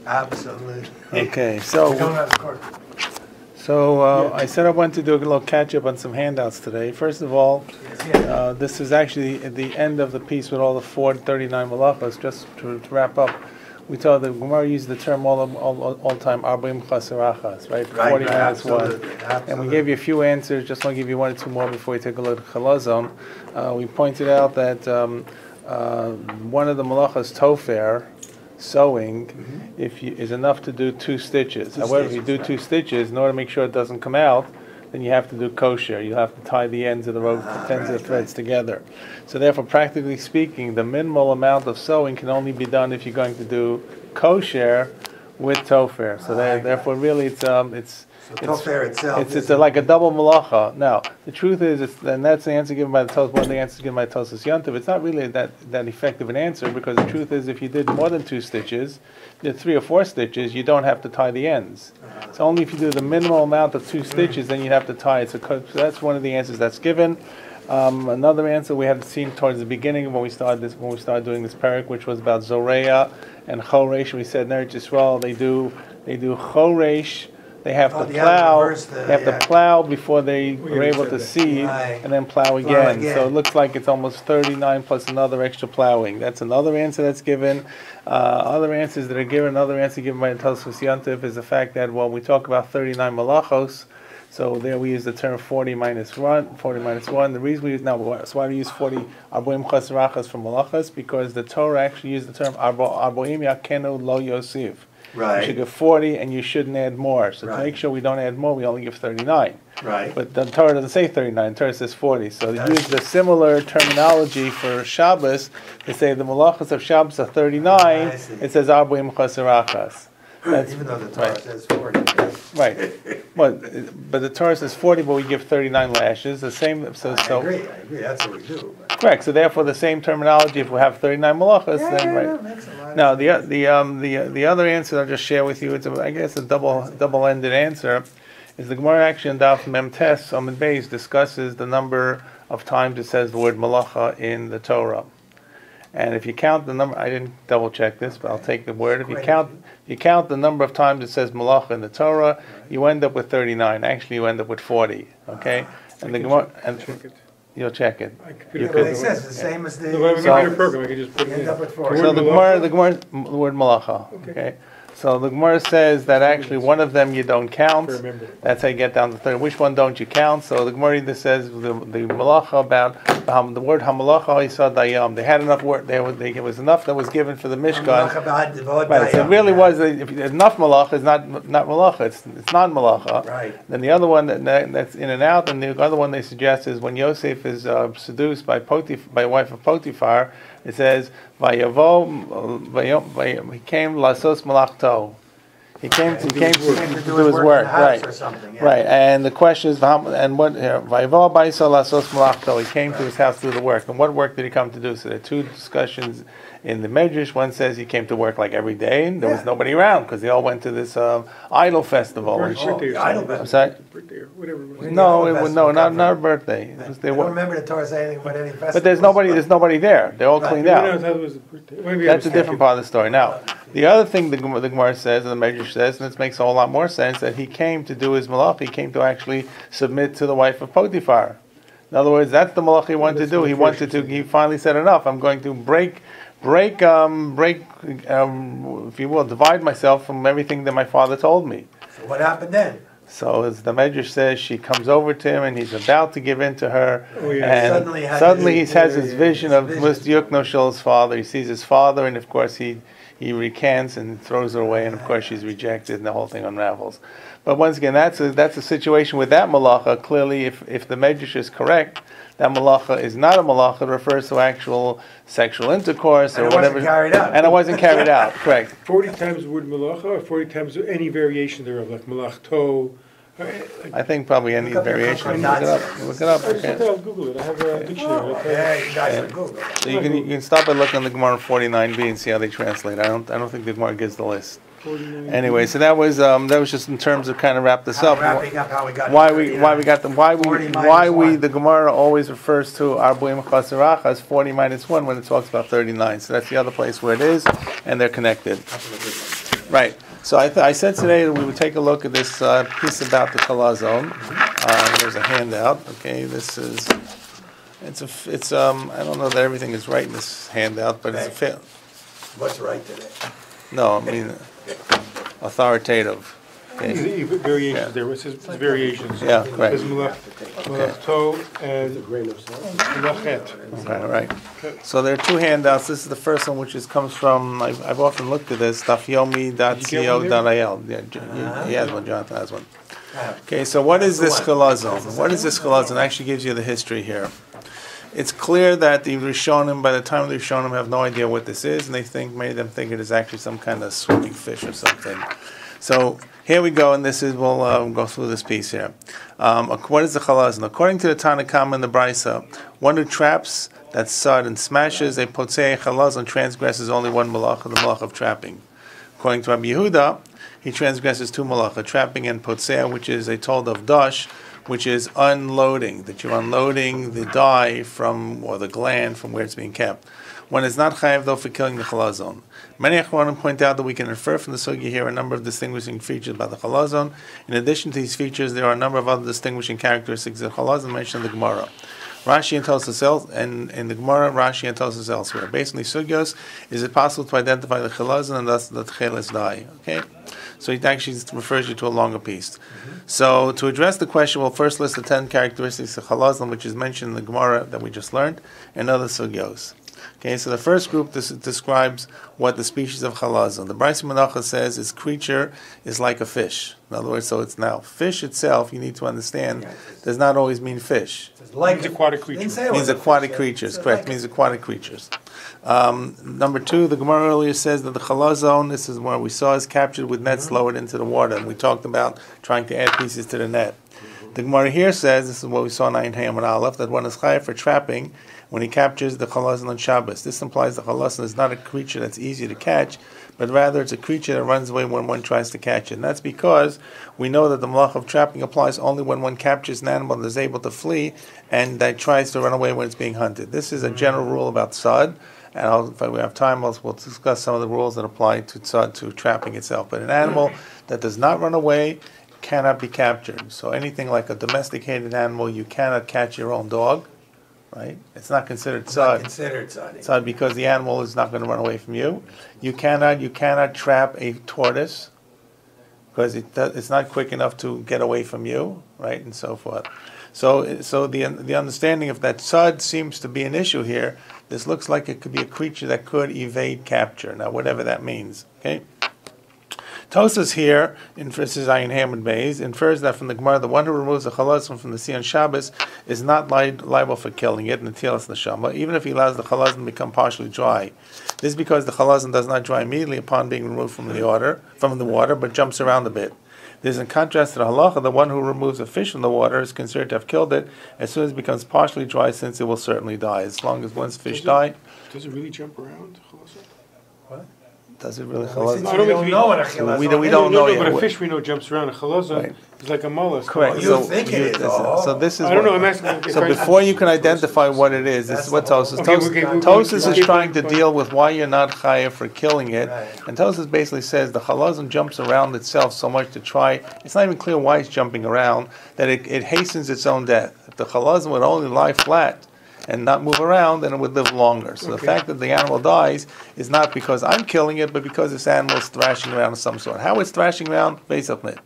Absolutely. Okay, so We don't have the card. I said I wanted to do a little catch up on some handouts today. First of all, this is actually at the end of the piece with all the 439 malachos. Just to wrap up, we told the Gemara used the term all the time, arba'im chasarachas, right? 40 minus one. And we gave you a few answers. Just want to give you one or two more before we take a look at chalazon. We pointed out that one of the malachas, tofer, sewing, is enough to do 2 stitches. However, if you do 2 stitches, in order to make sure it doesn't come out, then you have to do kosher. You have to tie the ends of the rope, the ends of the threads together. So therefore, practically speaking, the minimal amount of sewing can only be done if you're going to do kosher with tofer. So therefore, really, it's tofer itself. It's like a double malacha. Now, the truth is, and that's the answer given by the one of the answers given by Tosas Yontiv. It's not really that effective an answer, because the truth is, if you did more than 2 stitches, you did 3 or 4 stitches, you don't have to tie the ends. So only if you do the minimal amount of 2 stitches, then you'd have to tie it. So that's one of the answers that's given. Another answer we had seen towards the beginning when we started doing this parak, which was about Zoreya and Choresh. We said Eretz Yisrael they do Choresh. They have to plow. They have to plow before they were able to seed, and then plow again. So it looks like it's almost 39 plus another extra plowing. That's another answer that's given. Other answers that are given. Another answer given by Tosfos Yontif is the fact that when we talk about 39 malachos, so there we use the term 40 minus 1. The reason we use so why do we use 40 arboim chasarachas for malachas? Because the Torah actually used the term arboim yakenu lo yosiv. Right. You should give 40 and you shouldn't add more. So to make sure we don't add more, we only give 39. Right. But the Torah doesn't say 39, the Torah says 40. So they use the similar terminology for Shabbos. They say the malachas of Shabbos are 39, it says arboim chasarachas. Even though the Torah says 40. Right. But the Torah says 40, but we give 39 lashes. The same. I agree. That's what we do. Correct. So therefore, the same terminology. If we have 39 malachas, then right. Makes a lot Now the other answer I'll just share with you. It's I guess a double-ended answer. Is the Gemara actually in Daf Mem Tes Amud Beis discusses the number of times it says the word malacha in the Torah. And if you count the number, I didn't double check this, but I'll take the word. If you count the number of times it says malacha in the Torah, you end up with 39. Actually, you end up with 40. Okay, and the Gemara you'll check it. It says the same as the. Program. I could just put it end up with 40. So the Gemara, the word malacha. Okay. So the Gemara says that actually one of them you don't count. That's how you get down to 30. Which one don't you count? So the Gemara either says the malacha about the word hamalacha isad dayam. They had enough word. There was enough that was given for the Mishkan. Right. So it really was if enough malacha is not malacha. It's non-malacha. Right. Then the other one that's in and out, and the other one they suggest is when Yosef is seduced by wife of Potiphar. It says, "Vayavo, he came lasos malachto." He came to do his work, right? Right. And the question is, and what? Vayavo ba'isa lasos malachto. He came to his house to do the work. And what work did he come to do? So there are 2 discussions in the Medrash. One says he came to work like every day, and there was nobody around because they all went to this idol festival. I'm sorry. No, not a birthday. I don't remember the Torah saying anything about any festival. But there's nobody there. They're all cleaned out. That's a different part of the story. Now, the other thing the Gemara says, and the Medrash says, and this makes a whole lot more sense, that he came to do his malach. He came to actually submit to the wife of Potiphar. In other words, that's the malach he wanted to do. He finally said enough. I'm going to break, if you will, divide myself from everything that my father told me. So what happened then? So as the Medrash says, she comes over to him and he's about to give in to her. And suddenly he has his vision of Yukno Shul's father. He sees his father, and of course he recants and throws her away, and of course she's rejected, and the whole thing unravels. But once again, that's a situation with that malacha. Clearly, if the Medrash is correct, that malacha is not a malacha. It refers to actual sexual intercourse or whatever. And it wasn't carried out. Correct. 40 times the word malacha, or 40 times any variation thereof, like malachto. I think probably any variation. Look it up. I'll Google it. I have a dictionary. You guys are Google. So you can stop by looking at the Gemara 49b and see how they translate. I don't think the Gemara gives the list. Anyway, so that was just in terms of kind of wrap this up. Why the Gemara always refers to arboim chasarach as 40 minus 1 when it talks about 39. So that's the other place where it is, and they're connected. Right. So I said today that we would take a look at this piece about the chalazon. There's a handout. Okay, this is. It's I don't know that everything is right in this handout, but it's a fail. What's right today? No, I mean authoritative. Okay. Variations there. It says variations. Yeah, correct. There's malach-to and malachet. Okay, right. So there are two handouts. This is the first one, which comes from. I've often looked at this. dafyomi.co.il. Yeah, he has one. Jonathan has one. Okay, so what is this chalazon? What is this chalazon? It actually gives you the history here. It's clear that the Rishonim, by the time of the Rishonim, have no idea what this is, and many of them think it is actually some kind of swimming fish or something. So here we go, and this is we'll go through this piece here. What is the chalazon? According to the Tanakh and the Brisa, one who traps that sod and smashes a potzei chalazon transgresses only one malacha, the malacha of trapping. According to Rabbi Yehuda, he transgresses two malacha, trapping and potzei, which is a told of dash, which is unloading, that you're unloading the dye from, or the gland from where it's being kept. One is not chayav though for killing the chalazon. Many achronim point out that we can infer from the sugya here a number of distinguishing features about the chalazon. In addition to these features, there are a number of other distinguishing characteristics of chalazon mentioned in the Gemara. Rashi and Tosas and in the Gemara, Rashi and Tosas elsewhere. Basically, sugyos, is it possible to identify the chalazon and thus the tcheles dye? Okay, so it actually refers you to a longer piece. So to address the question, we'll first list the 10 characteristics of chalazon, which is mentioned in the Gemara that we just learned, and other sugyos. Okay, so the first group describes what the species of chalazon. The Brisa Menacha says its creature is like a fish. In other words, so it's now fish itself. You need to understand does not always mean fish. Like Means aquatic creatures. It means aquatic creatures. Correct. Means aquatic creatures. Number two, the Gemara earlier says that the chalazon, this is where we saw, is captured with nets lowered into the water, and we talked about trying to add pieces to the net. The Gemara here says, this is what we saw in Ayin Hayam and Aleph, that one is chayav for trapping when he captures the chalazon on Shabbos. This implies the chalazon is not a creature that's easy to catch, but rather it's a creature that runs away when one tries to catch it. And that's because we know that the malach of trapping applies only when one captures an animal that is able to flee and that tries to run away when it's being hunted. This is a general rule about tzad, and if we have time, we'll discuss some of the rules that apply to tzad, to trapping itself. But an animal that does not run away cannot be captured. So anything like a domesticated animal, you cannot catch your own dog, right? It's not considered tzad. Tzad because the animal is not going to run away from you. You cannot trap a tortoise because it's not quick enough to get away from you, right, and so forth. So the understanding of that tzad seems to be an issue here. This looks like it could be a creature that could evade capture. Now, whatever that means, okay. Tosas here, in Ayin Hamid Beis, infers that from the Gemara, the one who removes a chalazon from the sea on Shabbos is not liable for killing it, netilas neshama, even if he allows the chalazon to become partially dry. This is because the chalazon does not dry immediately upon being removed from the water, but jumps around a bit. This is in contrast to the halacha, the one who removes a fish from the water is considered to have killed it as soon as it becomes partially dry, since it will certainly die. As long as once fish die. Does it really jump around, chalazon? What? Does it really Since chalazon? we don't know what a chalazon is. We don't know yet. But a fish we know jumps around. A chalazon Right. is like a mollusk. Correct. You think it is. So this is. I don't know. I'm asking. So before you can identify what it is, this is what Tosas. Tosas is trying to deal with why you're not chayav for killing it, and Tosas basically says the chalazon jumps around itself so much to try. It's not even clear why it's jumping around. That it hastens its own death. If the chalazon would only lie flat and not move around, then it would live longer. So the fact that the animal dies is not because I'm killing it, but because this animal is thrashing around of some sort. How it's thrashing around, based on it.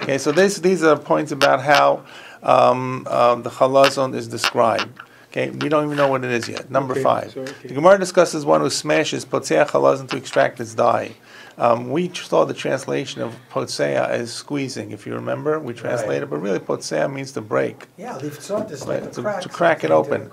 Okay, so these are points about how the chalazon is described. Okay, we don't even know what it is yet. Number 5. The Gemara discusses one who smashes potzei chalazon to extract its dye. We saw the translation of potzei as squeezing, if you remember. We translated, but really potzei means to break. Yeah, they've thought this like to crack it open.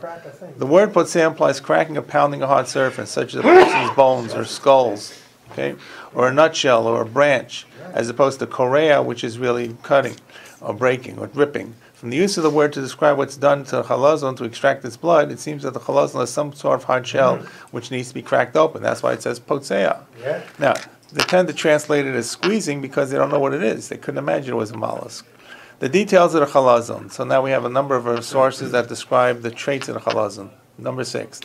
The word potzei implies cracking or pounding a hard surface, such as a person's bones or skulls, okay, or a nutshell or a branch, as opposed to korea, which is really cutting or breaking or ripping. From the use of the word to describe what's done to chalazon to extract its blood, it seems that the chalazon has some sort of hard shell which needs to be cracked open. That's why it says potzei. Yeah. Now, they tend to translate it as squeezing because they don't know what it is. They couldn't imagine it was a mollusk. The details of the chalazon. So now we have a number of sources that describe the traits of the chalazon. Number 6.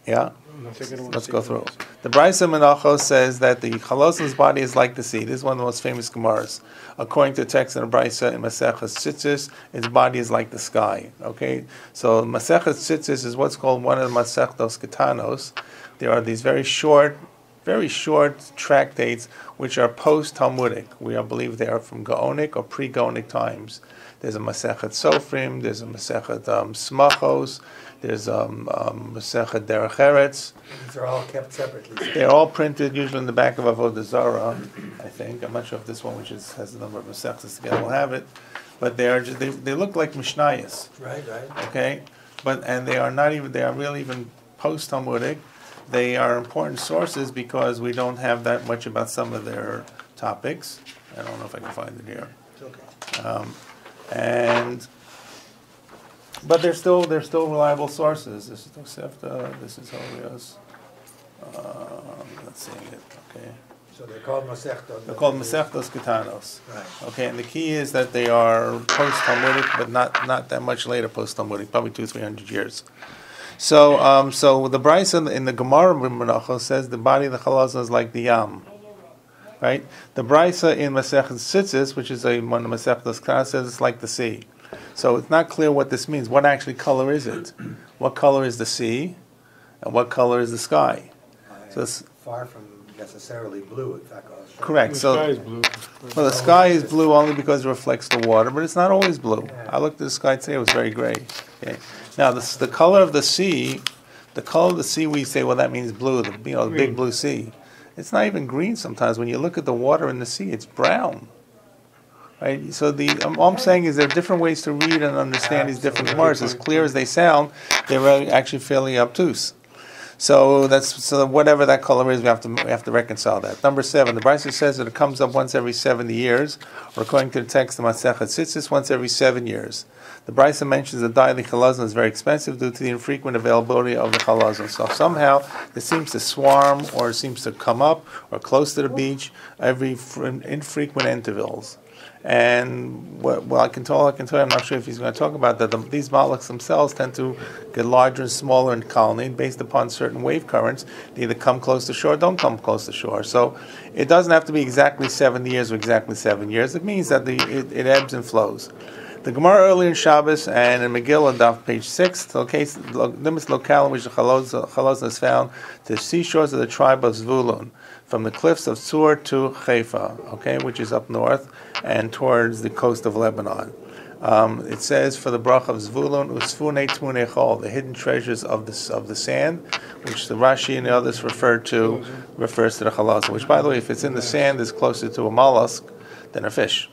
Yeah? Let's go through. The Brisa Menachos says that the Chaloson's body is like the sea. This is one of the most famous Gemaras. According to the text in the Brisa in Maseches Tzitzis, its body is like the sky. Okay, so Maseches Tzitzis is what's called one of the Masechtos Ketanos. There are these very short tractates which are post-Talmudic. We believe they are from Gaonic or pre-Gaonic times. There's a Masechet Sofrim, there's a Masechet Smachos, there's a Masechet Derech Eretz. These are all kept separately. They're all printed usually in the back of Avodah Zarah, I think. I'm not sure if this one, which has the number of Masechets together, will have it. But they look like Mishnayos. Right. Okay? And they are really even post-Talmudic. They are important sources because we don't have that much about some of their topics. I don't know if I can find it here. It's okay. But they're still reliable sources. This is Tosefta. This is Holios. Let's see it. Okay. So they're called Masechtos. They're called Masechtos Ketanos. Right. Okay, and the key is that they are post-Talmudic, but not that much later post-Talmudic, probably 200-300 years. So the Brisa in the Gemara Menachos says the body of the Chalazon is like the Yam. Right? The Brisa in Masechet Tzitzis, which is one of Masechtos Ketanos, says it's like the sea. So it's not clear what this means. What actually color is it? What color is the sea? And what color is the sky? So it's far from necessarily blue, in fact. Correct. The so sky is blue. Well, the sky is blue only because it reflects the water, but it's not always blue. Yeah. I looked at the sky today; it was very gray. Okay. Now, the color of the sea, we say, well, that means blue. The big blue sea. It's not even green sometimes. When you look at the water in the sea, it's brown. Right. So all I'm saying is there are different ways to read and understand these different words. As clear as they sound, they're actually fairly obtuse. So whatever that color is, we have to reconcile that. Number 7, the Brisa says that it comes up once every 70 years, or according to the text, the Masechet Tzitzis, once every 7 years. The Brisa mentions the dye of the chalazon is very expensive due to the infrequent availability of the chalazon. So somehow it seems to swarm, or it seems to come up, or close to the beach, every infrequent intervals. And I can tell you, I'm not sure if he's going to talk about that. These mollusks themselves tend to get larger and smaller in colony based upon certain wave currents. They either come close to shore, or don't come close to shore. So it doesn't have to be exactly 70 years or exactly 7 years. It means that it ebbs and flows. The Gemara earlier in Shabbos and in Megillah, daf page 6, limits locale in which the chalazon is found to the seashores of the tribe of Zvulun, from the cliffs of Tzur to Haifa, which is up north and towards the coast of Lebanon. It says for the brach of Zvulun, usfune tmune chol, the hidden treasures of the sand, which the Rashi and the others refers to the chalazon. Which, by the way, if it's in the sand, is closer to a mollusk than a fish.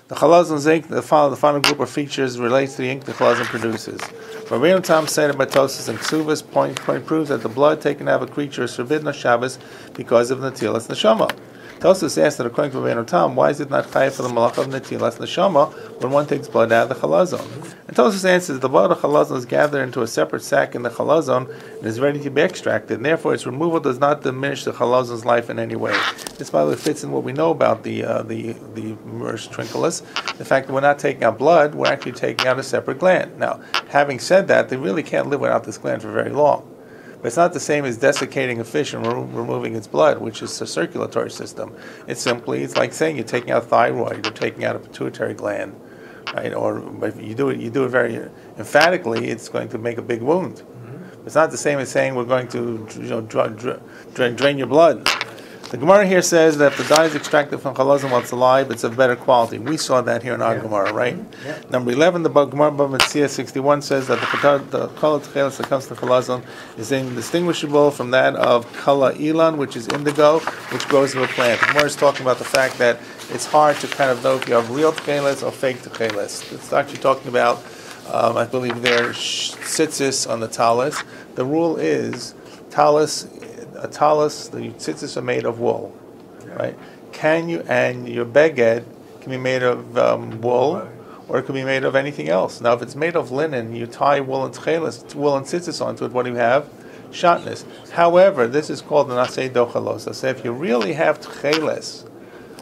The chalazon zinc, the final group of features relates to the ink the chalazon produces. Rabbi Tam said by Tosis and Ksuvas point proves that the blood taken out of a creature is forbidden on Shabbos because of Netilas Neshama. Tosis asked that according to Rabbi Tam, why is it not chayav for the malach of Netilas Neshama when one takes blood out of the chalazon? And Tosis answers the blood of chalazon is gathered into a separate sack in the chalazon and is ready to be extracted, and therefore its removal does not diminish the chalazon's life in any way. This, by the way, fits in what we know about the Mersh Trinculus. The fact that we're not taking out blood, we're actually taking out a separate gland. Now, having said that, they really can't live without this gland for very long. But it's not the same as desiccating a fish and removing its blood, which is a circulatory system. It's like saying you're taking out thyroid, you're taking out a pituitary gland, right? Or if you do it very emphatically, it's going to make a big wound. Mm-hmm. It's not the same as saying we're going to drain your blood. The Gemara here says that if the dye is extracted from chalazon while it's alive, it's of better quality. We saw that here in our Gemara, right? Yeah. Number 11, the Gemara Bava Metzia 61 says that the color tchelis that comes to chalazon is indistinguishable from that of kala ilan, which is indigo, which grows in a plant. The Gemara is talking about the fact that it's hard to kind of know if you have real tchelis or fake tchelis. It's actually talking about, I believe, there's tzitzis on the talis. The rule is a talis, the tzitzis are made of wool, right? And your beged can be made of wool, or it can be made of anything else. Now, if it's made of linen, you tie wool and tzitzis onto it. What do you have? Shatnez. However, this is called an asay dochalosa. So if you really have tcheles,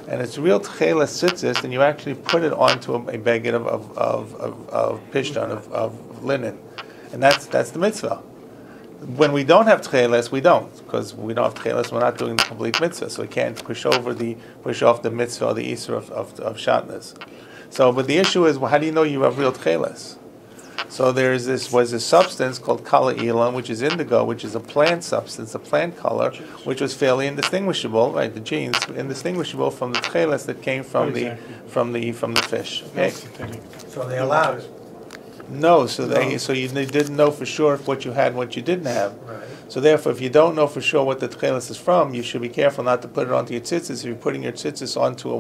and it's real tcheles tzitzis, then you actually put it onto a beged of pishtan, of linen, and that's the mitzvah. When we don't have tcheles, we don't, because we don't have tcheles, we're not doing the complete mitzvah, so we can't push off the mitzvah or the isur of shatnez. So, but the issue is, well, how do you know you have real tcheles? So was this substance called kala ilan, which is indigo, which is a plant substance, a plant color, which was fairly indistinguishable, right? The genes indistinguishable from the tcheles that came from the fish. Okay. So they allowed it. No, they didn't know for sure what you had and what you didn't have. Right. So therefore, if you don't know for sure what the tcheles is from, you should be careful not to put it onto your tzitzis. If you're putting your tzitzis onto a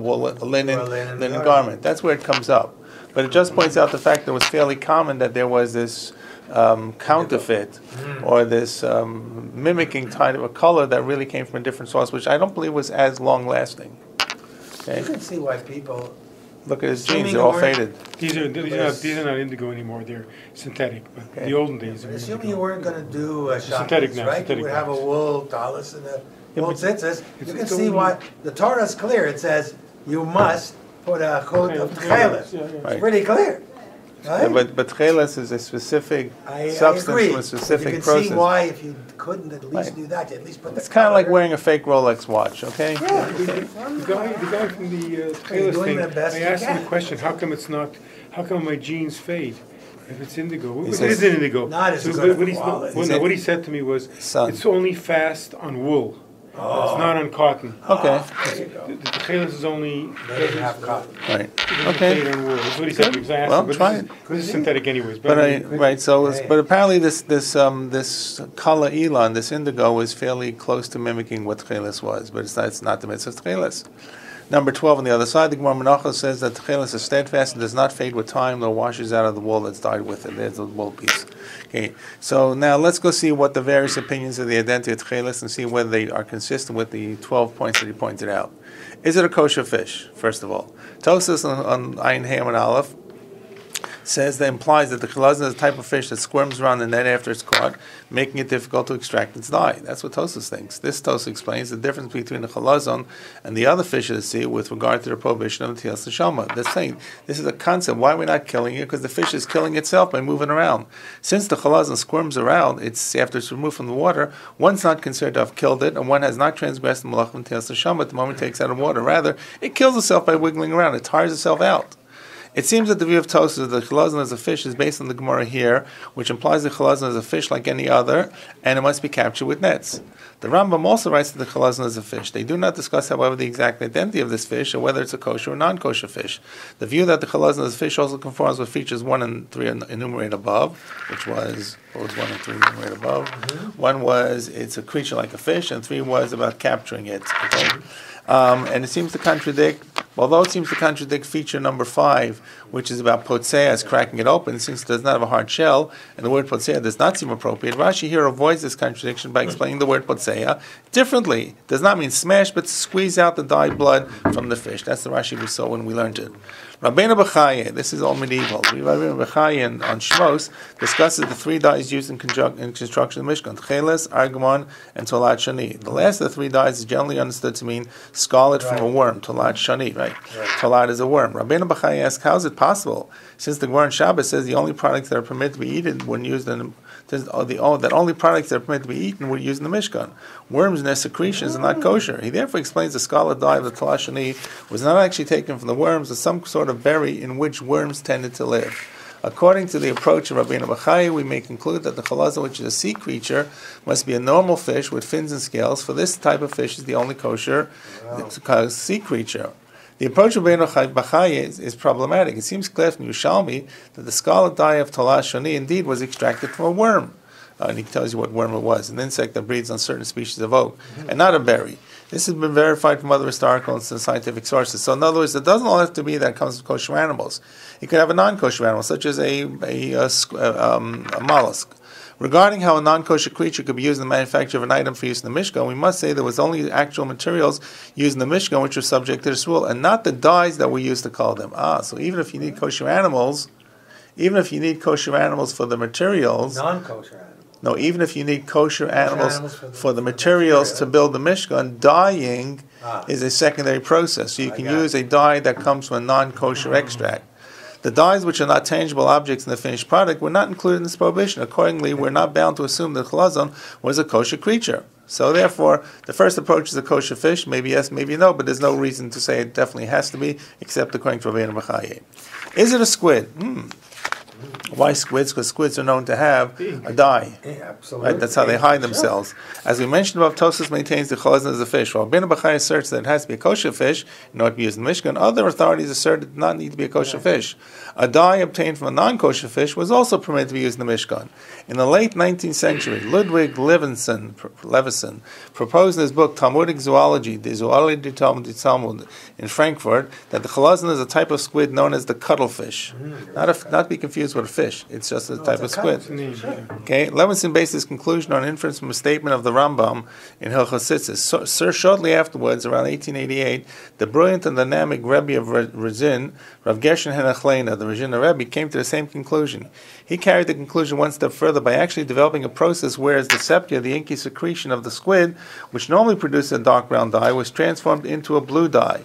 linen garment, that's where it comes up. But it just points out the fact that it was fairly common that there was this counterfeit or this mimicking type of a color that really came from a different source, which I don't believe was as long-lasting. Okay? You can see why people... Look at his jeans; they're all faded. These are not indigo anymore. They're synthetic. But the olden days. But assuming you weren't going to do synthetic shatnez, now, right? synthetic You would have a wool tallis and a wool tzitzis. You can it's see only- why the Torah is clear. It says you must put a chut of tcheles. Right. It's pretty clear. Right? Yeah, but tcheles is a specific I substance agree. from a specific you can process. see why if you couldn't at least Right. do that, you at least put the It's kind of like color. wearing a fake Rolex watch, okay? Yeah. The guy from the You're Taylor doing thing, the best I you asked him can. a question, how come my jeans fade if it's indigo? It says- is indigo. Not as So good what a quality. what he said to me was, Sun. it's only fast on wool. Oh. It's not on cotton. Okay, There you go. The Taylor's is only... They didn't have cotton. right. It doesn't Okay. fade on wool. That's what he said. Because I asked Well, him, but try this is- this is synthetic anyways. But Hey. but apparently this kala ilan, this indigo, is fairly close to mimicking what tcheles was, but it's not the mitzvah of tcheles. Number 12 on the other side, the Gemara Menachos says that tcheles is steadfast and does not fade with time, nor washes out of the wool that's dyed with it. There's the wool piece. Okay, so now let's go see what the various opinions of the identity of tcheles and see whether they are consistent with the 12 points that he pointed out. Is it a kosher fish, first of all? Tosas on Ayin Ham and Aleph says that implies that the chalazon is a type of fish that squirms around the net after it's caught, making it difficult to extract its dye. That's what Tosas thinks. This Tosas explains the difference between the chalazon and the other fish of the sea with regard to the prohibition of the tilas neshama. They're saying this is a concept. Why are we not killing it? Because the fish is killing itself by moving around. Since the chalazon squirms around, it's after it's removed from the water, one's not considered to have killed it, and one has not transgressed the malach of tilas neshama at the moment it takes out of water. Rather, it kills itself by wiggling around. It tires itself out. It seems that the view of Tosas that the chalazon as a fish is based on the Gemara here, which implies the chalazon is a fish like any other, and it must be captured with nets. The Rambam also writes that the chalazon is a fish. They do not discuss, however, the exact identity of this fish, or whether it's a kosher or non-kosher fish. The view that the chalazon is a fish also conforms with features 1 and 3 enumerated above, which was, what was 1 and 3 enumerated above? 1 was, it's a creature like a fish, and 3 was about capturing it. Okay? And it seems to contradict, although it seems to contradict feature number 5, which is about potseas, cracking it open, since it does not have a hard shell, and the word potsea does not seem appropriate. Rashi here avoids this contradiction by explaining the word potsea differently. It does not mean smash, but squeeze out the dyed blood from the fish. That's the Rashi we saw when we learned it. Rabbeinu B'chaya, this is all medieval. Rabbeinu B'chaya on Shmos discusses the 3 dyes used in construction of the Mishkan: Tcheles, Argamon, and Tolat Shani. The last of the 3 dyes is generally understood to mean scarlet from a worm, Tolat Shani, right? Tolat is a worm. Rabbeinu B'chaya asks, how is it possible? Since the Gemara in Shabbat says the only products that are permitted to be eaten when used in that only products that are permitted to be eaten were used in the Mishkan. Worms and their secretions are not kosher. He therefore explains the scarlet dye of the Tolat Shani was not actually taken from the worms, but some sort of berry in which worms tended to live. According to the approach of Rabbeinu B'chaya, we may conclude that the chalazon, which is a sea creature, must be a normal fish with fins and scales, for this type of fish is the only kosher sea creature. The approach of Rabbeinu B'chaya is problematic. It seems clear from Yerushalmi that the scarlet dye of Tolat Shani indeed was extracted from a worm. And he tells you what worm it was, an insect that breeds on certain species of oak, and not a berry. This has been verified from other historical and scientific sources. So in other words, it doesn't all have to be that it comes from kosher animals. You could have a non-kosher animal, such as a mollusk. Regarding how a non-kosher creature could be used in the manufacture of an item for use in the Mishkan, we must say there was only actual materials used in the Mishkan which were subject to this rule, and not the dyes that we used to call them. So even if you need kosher animals, for the materials, Non-kosher animals. no, even if you need kosher animals for the materials to build the Mishkan, dyeing is a secondary process. So you can use a dye that comes from a non-kosher extract. The dyes which are not tangible objects in the finished product were not included in this prohibition. Accordingly, we're not bound to assume that chalazon was a kosher creature. So therefore, the first approach is a kosher fish. Maybe yes, maybe no, but there's no reason to say it definitely has to be, except according to Rabbi Moshe. Is it a squid? Why squids? Because squids are known to have a dye. Yeah, absolutely. Right? That's how they hide themselves. As we mentioned above, Tosfos maintains the chalazon is a fish. While Rabbi Moshe asserts that it has to be a kosher fish in order to be used in the Mishkan, other authorities assert it does not need to be a kosher fish. A dye obtained from a non-kosher fish was also permitted to be used in the Mishkan. In the late 19th century, Ludwig Levinson proposed in his book Talmudic Zoology, the Zoology du Talmud, in Frankfurt, that the chalazon is a type of squid known as the cuttlefish. Not to be confused with a fish. It's just a type of squid. Okay, Levinson based his conclusion on inference from a statement of the Rambam in Hilchos Tzitzis. Shortly afterwards, around 1888, the brilliant and dynamic Rebbe of Rezin, Rav Gershon Henachleina, the Rezin Rebbe, came to the same conclusion. He carried the conclusion one step further by actually developing a process whereas the sepia, the inky secretion of the squid, which normally produces a dark brown dye, was transformed into a blue dye.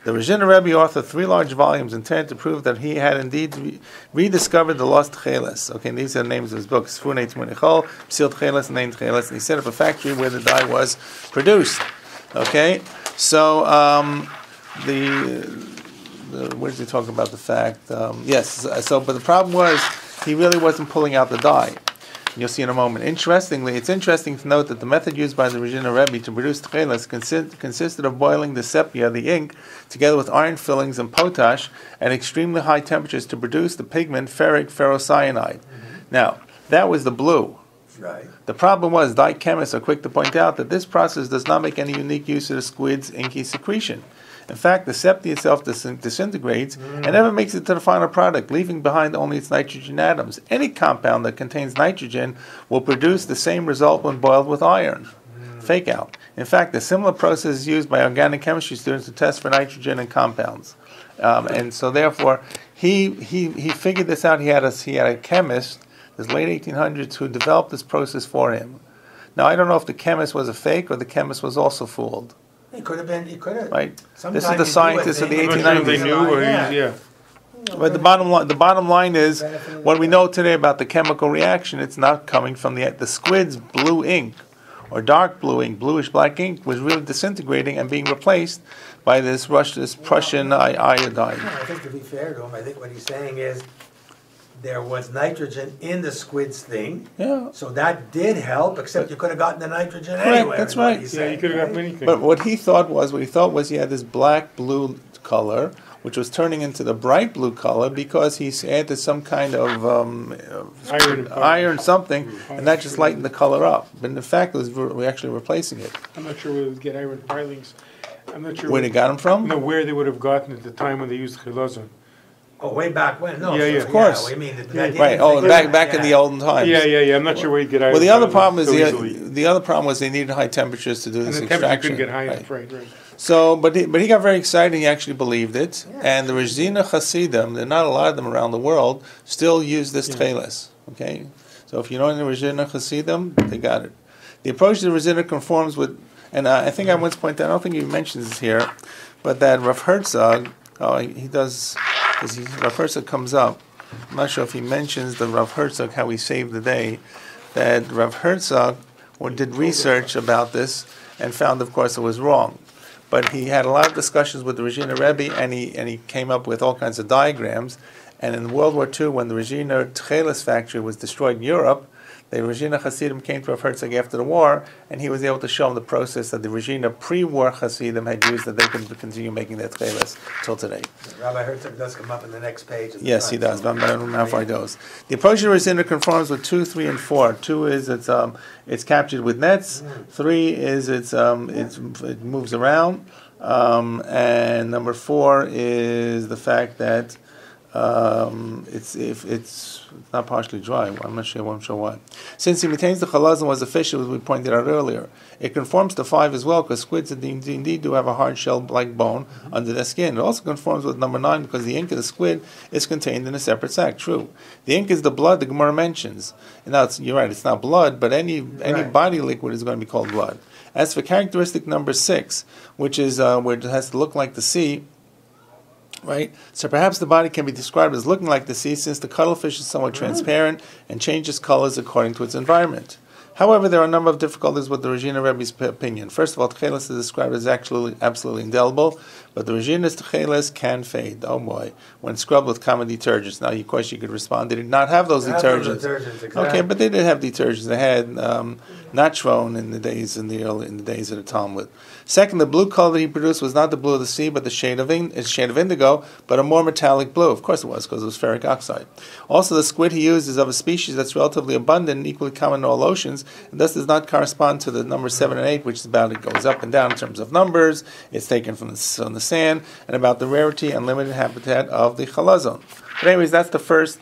The Rezin Rebbe authored 3 large volumes intended to prove that he had indeed rediscovered the lost cheles. Okay, and these are the names of his books: Funei Tmunichol, Psil Cheles, and Nein Cheles. And he set up a factory where the dye was produced. Okay, so where does he talk about the fact? Yes, so but the problem was he really wasn't pulling out the dye. You'll see in a moment. Interestingly, it's interesting to note that the method used by the Rezin Rebbe to produce tcheles consisted of boiling the sepia, the ink, together with iron fillings and potash at extremely high temperatures to produce the pigment ferric ferrocyanide. Now, that was the blue. Right. The problem was, dye chemists are quick to point out that this process does not make any unique use of the squid's inky secretion. In fact, the sepia itself disintegrates and never makes it to the final product, leaving behind only its nitrogen atoms. Any compound that contains nitrogen will produce the same result when boiled with iron. Fake out. In fact, a similar process is used by organic chemistry students to test for nitrogen in compounds. And so therefore, he figured this out. He had a chemist, this late 1800s, who developed this process for him. Now, I don't know if the chemist was a fake or the chemist was also fooled. He could have been. He could have. Right. This is the scientists of the 1890s. They knew, or yeah. But the bottom line is, what we know today about the chemical reaction, it's not coming from the squid's blue ink, or dark blue ink, bluish black ink, was really disintegrating and being replaced by this Prussian iodine. No, I think to be fair to him, I think what he's saying is there was nitrogen in the squid's thing. Yeah. So that did help, except you could have gotten the nitrogen Correct, anywhere. that's is what right. he's Yeah, you saying, could have got right? anything. But what he thought was he had this black-blue color, which was turning into the bright blue color because he added some kind of iron something, and that just lightened the color up. But in fact, it was we're actually replacing it. I'm not sure where they would get iron filings. I'm not sure Where they got them from? No, where they would have gotten at the time when they used chilazon. Oh, way back when? No. Yeah, yeah. Of course. We mean Right. Oh, back in the olden times. Yeah. I'm not sure where you'd get iron. Well, the other problem is filings the other problem was they needed high temperatures to do and this the temperature extraction. couldn't get high Right. enough, right. So, but he got very excited. He actually believed it, and the Rezina Hasidim, there are not a lot of them around the world, still use this tcheles. Okay, so if you know any Rezina Hasidim, they got it. The approach to the Rezina conforms with, and I think I once pointed out, I don't think he mentions this here, but that Rav Herzog, he does. Rav Herzog comes up. I'm not sure if he mentions the Rav Herzog, how he saved the day. That Rav Herzog did research about this and found, of course, it was wrong. But he had a lot of discussions with the Rezin Rebbe, and he came up with all kinds of diagrams. And in World War II, when the Rezina Tcheles factory was destroyed in Europe, the Rezina Hasidim came to Rav Herzog after the war, and he was able to show him the process that the Rezina pre-war Hasidim had used, that they could continue making their Tcheles till today. Rabbi Herzog does come up in the next page. Yes, he does, but I don't know how far he goes. The approach to Rezina conforms with 2, 3, and 4. 2 is it's captured with nets. 3 is it moves around, and number 4 is the fact that it's not partially dry. I'm not sure why. Since he maintains the chalazon was a fish, as we pointed out earlier, it conforms to 5 as well, because squids indeed do have a hard shell-like bone under their skin. It also conforms with number 9 because the ink of the squid is contained in a separate sac. True, the ink is the blood the Gemara mentions. And now you're right; it's not blood, but any body liquid is going to be called blood. As for characteristic number 6, which is where it has to look like the sea. Right? So perhaps the body can be described as looking like the sea, since the cuttlefish is somewhat transparent and changes colors according to its environment. However, there are a number of difficulties with the Regina Rebbe's opinion. First of all, Tcheles is described as actually absolutely indelible, but the Regina's Tcheles can fade. Oh boy, when scrubbed with common detergents. Now, of course, you could respond, they did not have those detergents. Exactly. Okay, but they did have detergents. They had natron in the days of the Talmud. Second, the blue color that he produced was not the blue of the sea, but the shade of indigo, but a more metallic blue. Of course it was, because it was ferric oxide. Also, the squid he used is of a species that's relatively abundant and equally common in all oceans, and thus does not correspond to the number 7 and 8, which is about, it goes up and down in terms of numbers. It's taken from the sand, and about the rarity and limited habitat of the chalazon. But anyways, that's the first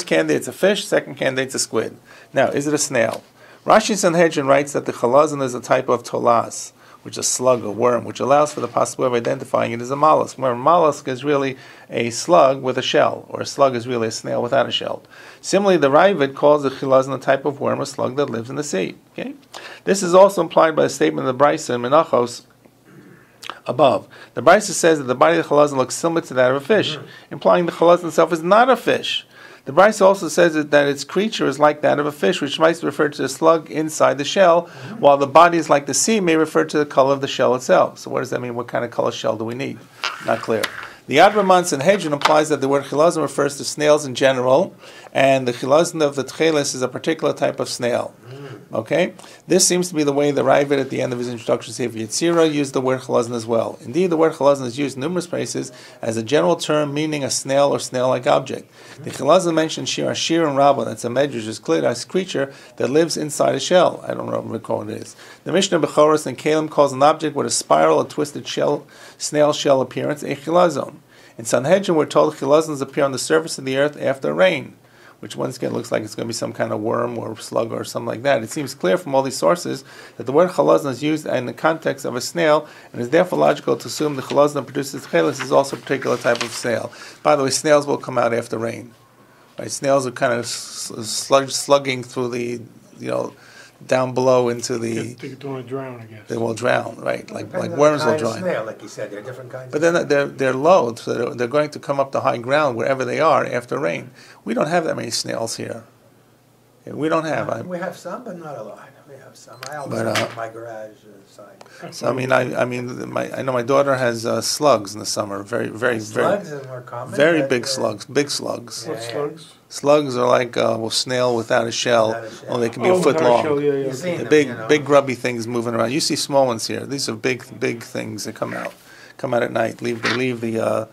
candidate's a fish, second candidate's a squid. Now, is it a snail? Rashi Sanhedrin writes that the chalazon is a type of tolas, which is a slug, a worm, which allows for the possibility of identifying it as a mollusk. Where a mollusk is really a slug with a shell, or a slug is really a snail without a shell. Similarly, the Ravid calls the chalazon a type of worm, a slug that lives in the sea. Okay? This is also implied by the statement of the Brisa in Menachos above. The Brisa says that the body of the chalazon looks similar to that of a fish, implying the chalazon itself is not a fish. The Brisa also says that its creature is like that of a fish, which might refer to the slug inside the shell, while the body is like the sea may refer to the color of the shell itself. So what does that mean? What kind of color shell do we need? Not clear. The Adramans and Hedron implies that the word chilazon refers to snails in general, and the chilazon of the tcheles is a particular type of snail. Okay? This seems to be the way the Ravid at the end of his introduction to Sefer Yetzirah used the word chalazon as well. Indeed, the word chalazon is used in numerous places as a general term meaning a snail or snail-like object. The chalazon mentioned Shir and Rabbah, that's a medrash, is clear as a creature that lives inside a shell. I don't recall what it is. The Mishnah Bechoros and Kalim calls an object with a spiral or twisted shell, snail shell appearance a chilazon. In Sanhedrin, we're told chilazons appear on the surface of the earth after rain, which once again looks like it's going to be some kind of worm or slug or something like that. It seems clear from all these sources that the word chalazon is used in the context of a snail, and it's therefore logical to assume the chalazon that produces cheles is also a particular type of snail. By the way, snails will come out after rain. Right? Snails are kind of slugging through the, down below into the... They don't want to drown, I guess. They will drown, right? Like worms will drown. Snail, like you said, there are different kinds. But then they're low, so they're going to come up to high ground wherever they are after rain. We don't have that many snails here. We don't have. We have some, but not a lot. We have some. I always have my garage side. So I know my daughter has slugs in the summer. Very, very, slugs very. Are more common. Very big slugs. Big slugs. What slugs? Slugs are like a snail without a shell. Only they can be a foot long. The big grubby things moving around. You see small ones here. These are big things that come out at night. They leave the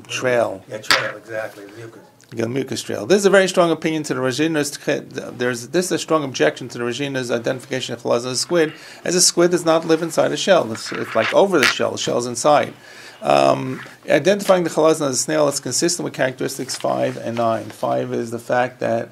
trail. Yeah, trail, exactly. The mucus. The mucus trail. This is a very strong opinion to the Regina's. This is a strong objection to the Regina's identification of chalazon as a squid, as a squid does not live inside a shell. It's like over the shell. The shell's inside. Identifying the chalazon as a snail is consistent with characteristics 5 and 9. 5 is the fact that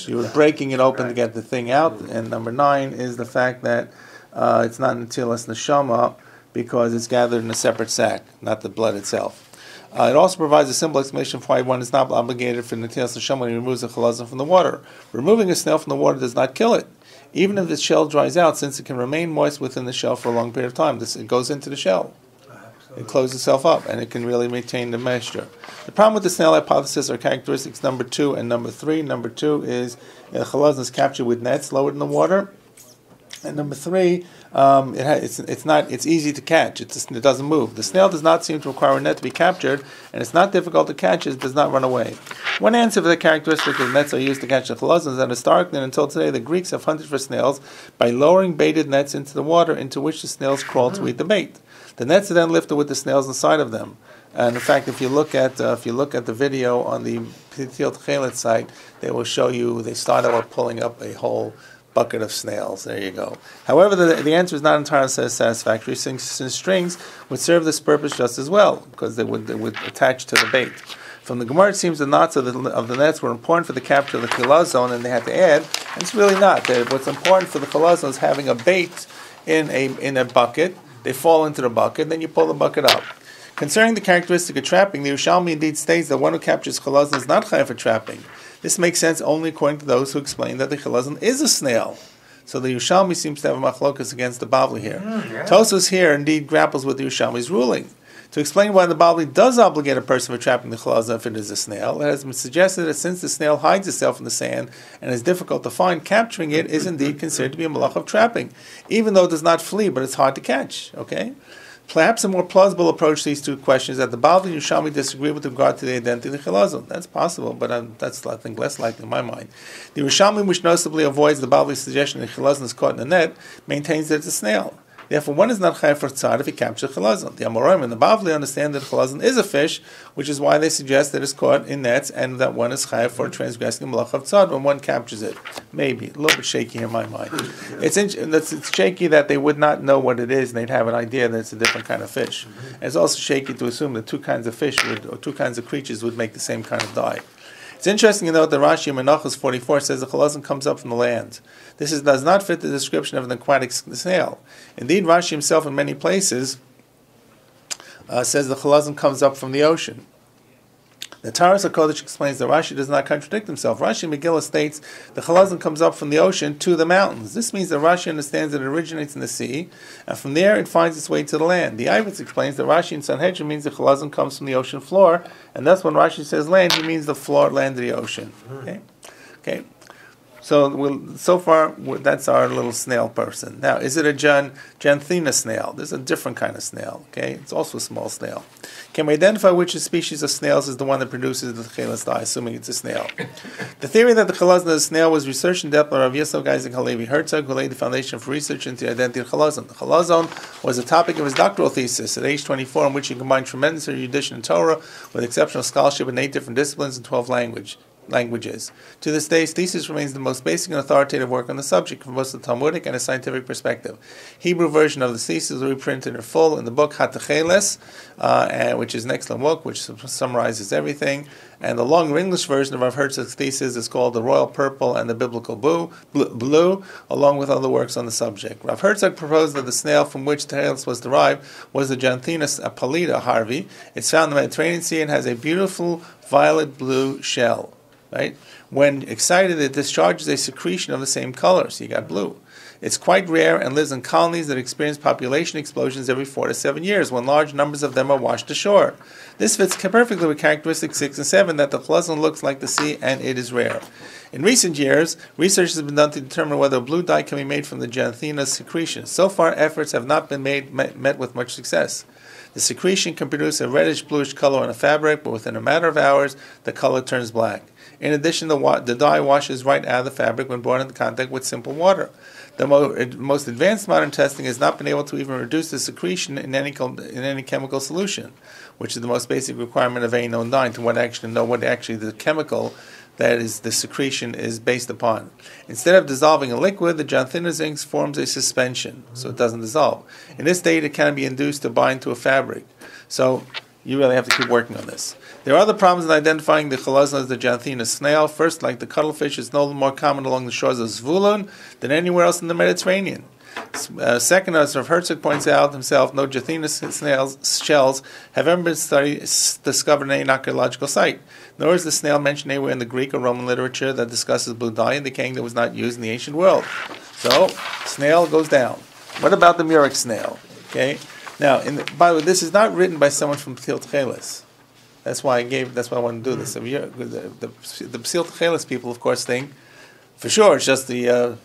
you're breaking it open to get the thing out, and number 9 is the fact that it's not netilas neshama because it's gathered in a separate sack, not the blood itself. It also provides a simple explanation for why one is not obligated for netilas neshama when he removes the chalazon from the water. Removing a snail from the water does not kill it, even if the shell dries out, since it can remain moist within the shell for a long period of time. It goes into the shell. It closes itself up, and it can really maintain the moisture. The problem with the snail hypothesis are characteristics number 2 and number 3. Number 2 is the chalazon is captured with nets lowered in the water, and number 3, it's easy to catch. It doesn't move. The snail does not seem to require a net to be captured, and it's not difficult to catch. It does not run away. One answer for the characteristic of nets are used to catch the chalazon is that historically and until today, the Greeks have hunted for snails by lowering baited nets into the water into which the snails crawl to eat the bait. The nets are then lifted with the snails inside of them. And in fact, if you look at the video on the Pitil Tchelet site, they will show you they start out with pulling up a whole bucket of snails. There you go. However, the answer is not entirely satisfactory, since strings would serve this purpose just as well, because they would attach to the bait. From the Gemara, it seems the knots of the nets were important for the capture of the chalazon, and they had to add. And it's really not. What's important for the chalazon is having a bait in a bucket. They fall into the bucket, then you pull the bucket up. Concerning the characteristic of trapping, the Yerushalmi indeed states that one who captures chalazon is not chayav for trapping. This makes sense only according to those who explain that the chalazon is a snail. So the Yerushalmi seems to have a machlokas against the Bavli here. Yeah. Tosfos here indeed grapples with the Yerushalmi's ruling. To explain why the Bavli does obligate a person for trapping the chalazon if it is a snail, it has been suggested that since the snail hides itself in the sand and is difficult to find, capturing it is indeed considered to be a malach of trapping, even though it does not flee, but it's hard to catch. Okay? Perhaps a more plausible approach to these two questions is that the Bavli and Yerushalmi disagree with regard to the identity of the chalazon. That's possible, but that's, I think, less likely in my mind. The Yerushalmi, which noticeably avoids the Bavli's suggestion that the chalazon is caught in a net, maintains that it's a snail. Therefore, one is not chayav for tzad if he captures chalazon. The Amoraim and the Bavli understand that chalazon is a fish, which is why they suggest that it's caught in nets and that one is chayav for transgressing the malach of tzad when one captures it. Maybe. A little bit shaky in my mind. It's shaky that they would not know what it is and they'd have an idea that it's a different kind of fish. And it's also shaky to assume that two kinds of fish or two kinds of creatures would make the same kind of dye. It's interesting to note that Rashi in Menachos 44 says the chalazon comes up from the land. This does not fit the description of an aquatic snail. Indeed, Rashi himself in many places says the chalazon comes up from the ocean. The Taras HaKodesh explains that Rashi does not contradict himself. Rashi in Megillah states the chalazon comes up from the ocean to the mountains. This means that Rashi understands that it originates in the sea, and from there it finds its way to the land. The Ivitz explains that Rashi in Sanhedrin means the chalazon comes from the ocean floor, and thus when Rashi says land, he means the floor, land of the ocean. Okay. So far, that's our little snail person. Now, is it a Janthina snail? This is a different kind of snail. Okay, it's also a small snail. Can we identify which species of snails is the one that produces the chelas dye, assuming it's a snail? The theory that the chalazon of the snail was researched in depth by Rav Yisrael Isaac Halevi Herzog, who laid the foundation for research into the identity of chalazon. The chalazon was the topic of his doctoral thesis at age 24, in which he combined tremendous erudition in Torah with exceptional scholarship in 8 different disciplines and 12 languages. To this day, his thesis remains the most basic and authoritative work on the subject from both the Talmudic and a scientific perspective. Hebrew version of the thesis is reprinted in full in the book Hat-Cheles, which is an excellent book, which summarizes everything. And the longer English version of Rav Herzog's thesis is called The Royal Purple and the Biblical Blue, along with other works on the subject. Rav Herzog proposed that the snail from which Terelis was derived was the Janthina pallida harvey. It's found in the Mediterranean Sea and has a beautiful violet blue shell. Right? When excited, it discharges a secretion of the same color, so you got blue. It's quite rare and lives in colonies that experience population explosions every 4 to 7 years, when large numbers of them are washed ashore. This fits perfectly with characteristics 6 and 7, that the chalazon looks like the sea and it is rare. In recent years, research has been done to determine whether a blue dye can be made from the Janthina's secretion. So far, efforts have not been met with much success. The secretion can produce a reddish-bluish color on a fabric, but within a matter of hours, the color turns black. In addition, the dye washes right out of the fabric when brought into contact with simple water. The most advanced modern testing has not been able to even reduce the secretion in any chemical solution, which is the most basic requirement of any known dye, to know what actually the chemical that is the secretion is based upon. Instead of dissolving a liquid, the Janthina's ink forms a suspension, so it doesn't dissolve. In this state, it can be induced to bind to a fabric. So you really have to keep working on this. There are other problems in identifying the chalazon as the Janthina snail. First, like the cuttlefish, it's no more common along the shores of Zvulun than anywhere else in the Mediterranean. Second, as Rav Herzog points out himself, no Janthina snails shells have ever been discovered in any archaeological site. Nor is the snail mentioned anywhere in the Greek or Roman literature that discusses blue dye, indicating that it was not used in the ancient world. So, snail goes down. What about the murex snail? Okay. Now, by the way, this is not written by someone from Psil Tcheles. That's why I wanted to do this. The Psil Tcheles people, of course, think for sure it's just the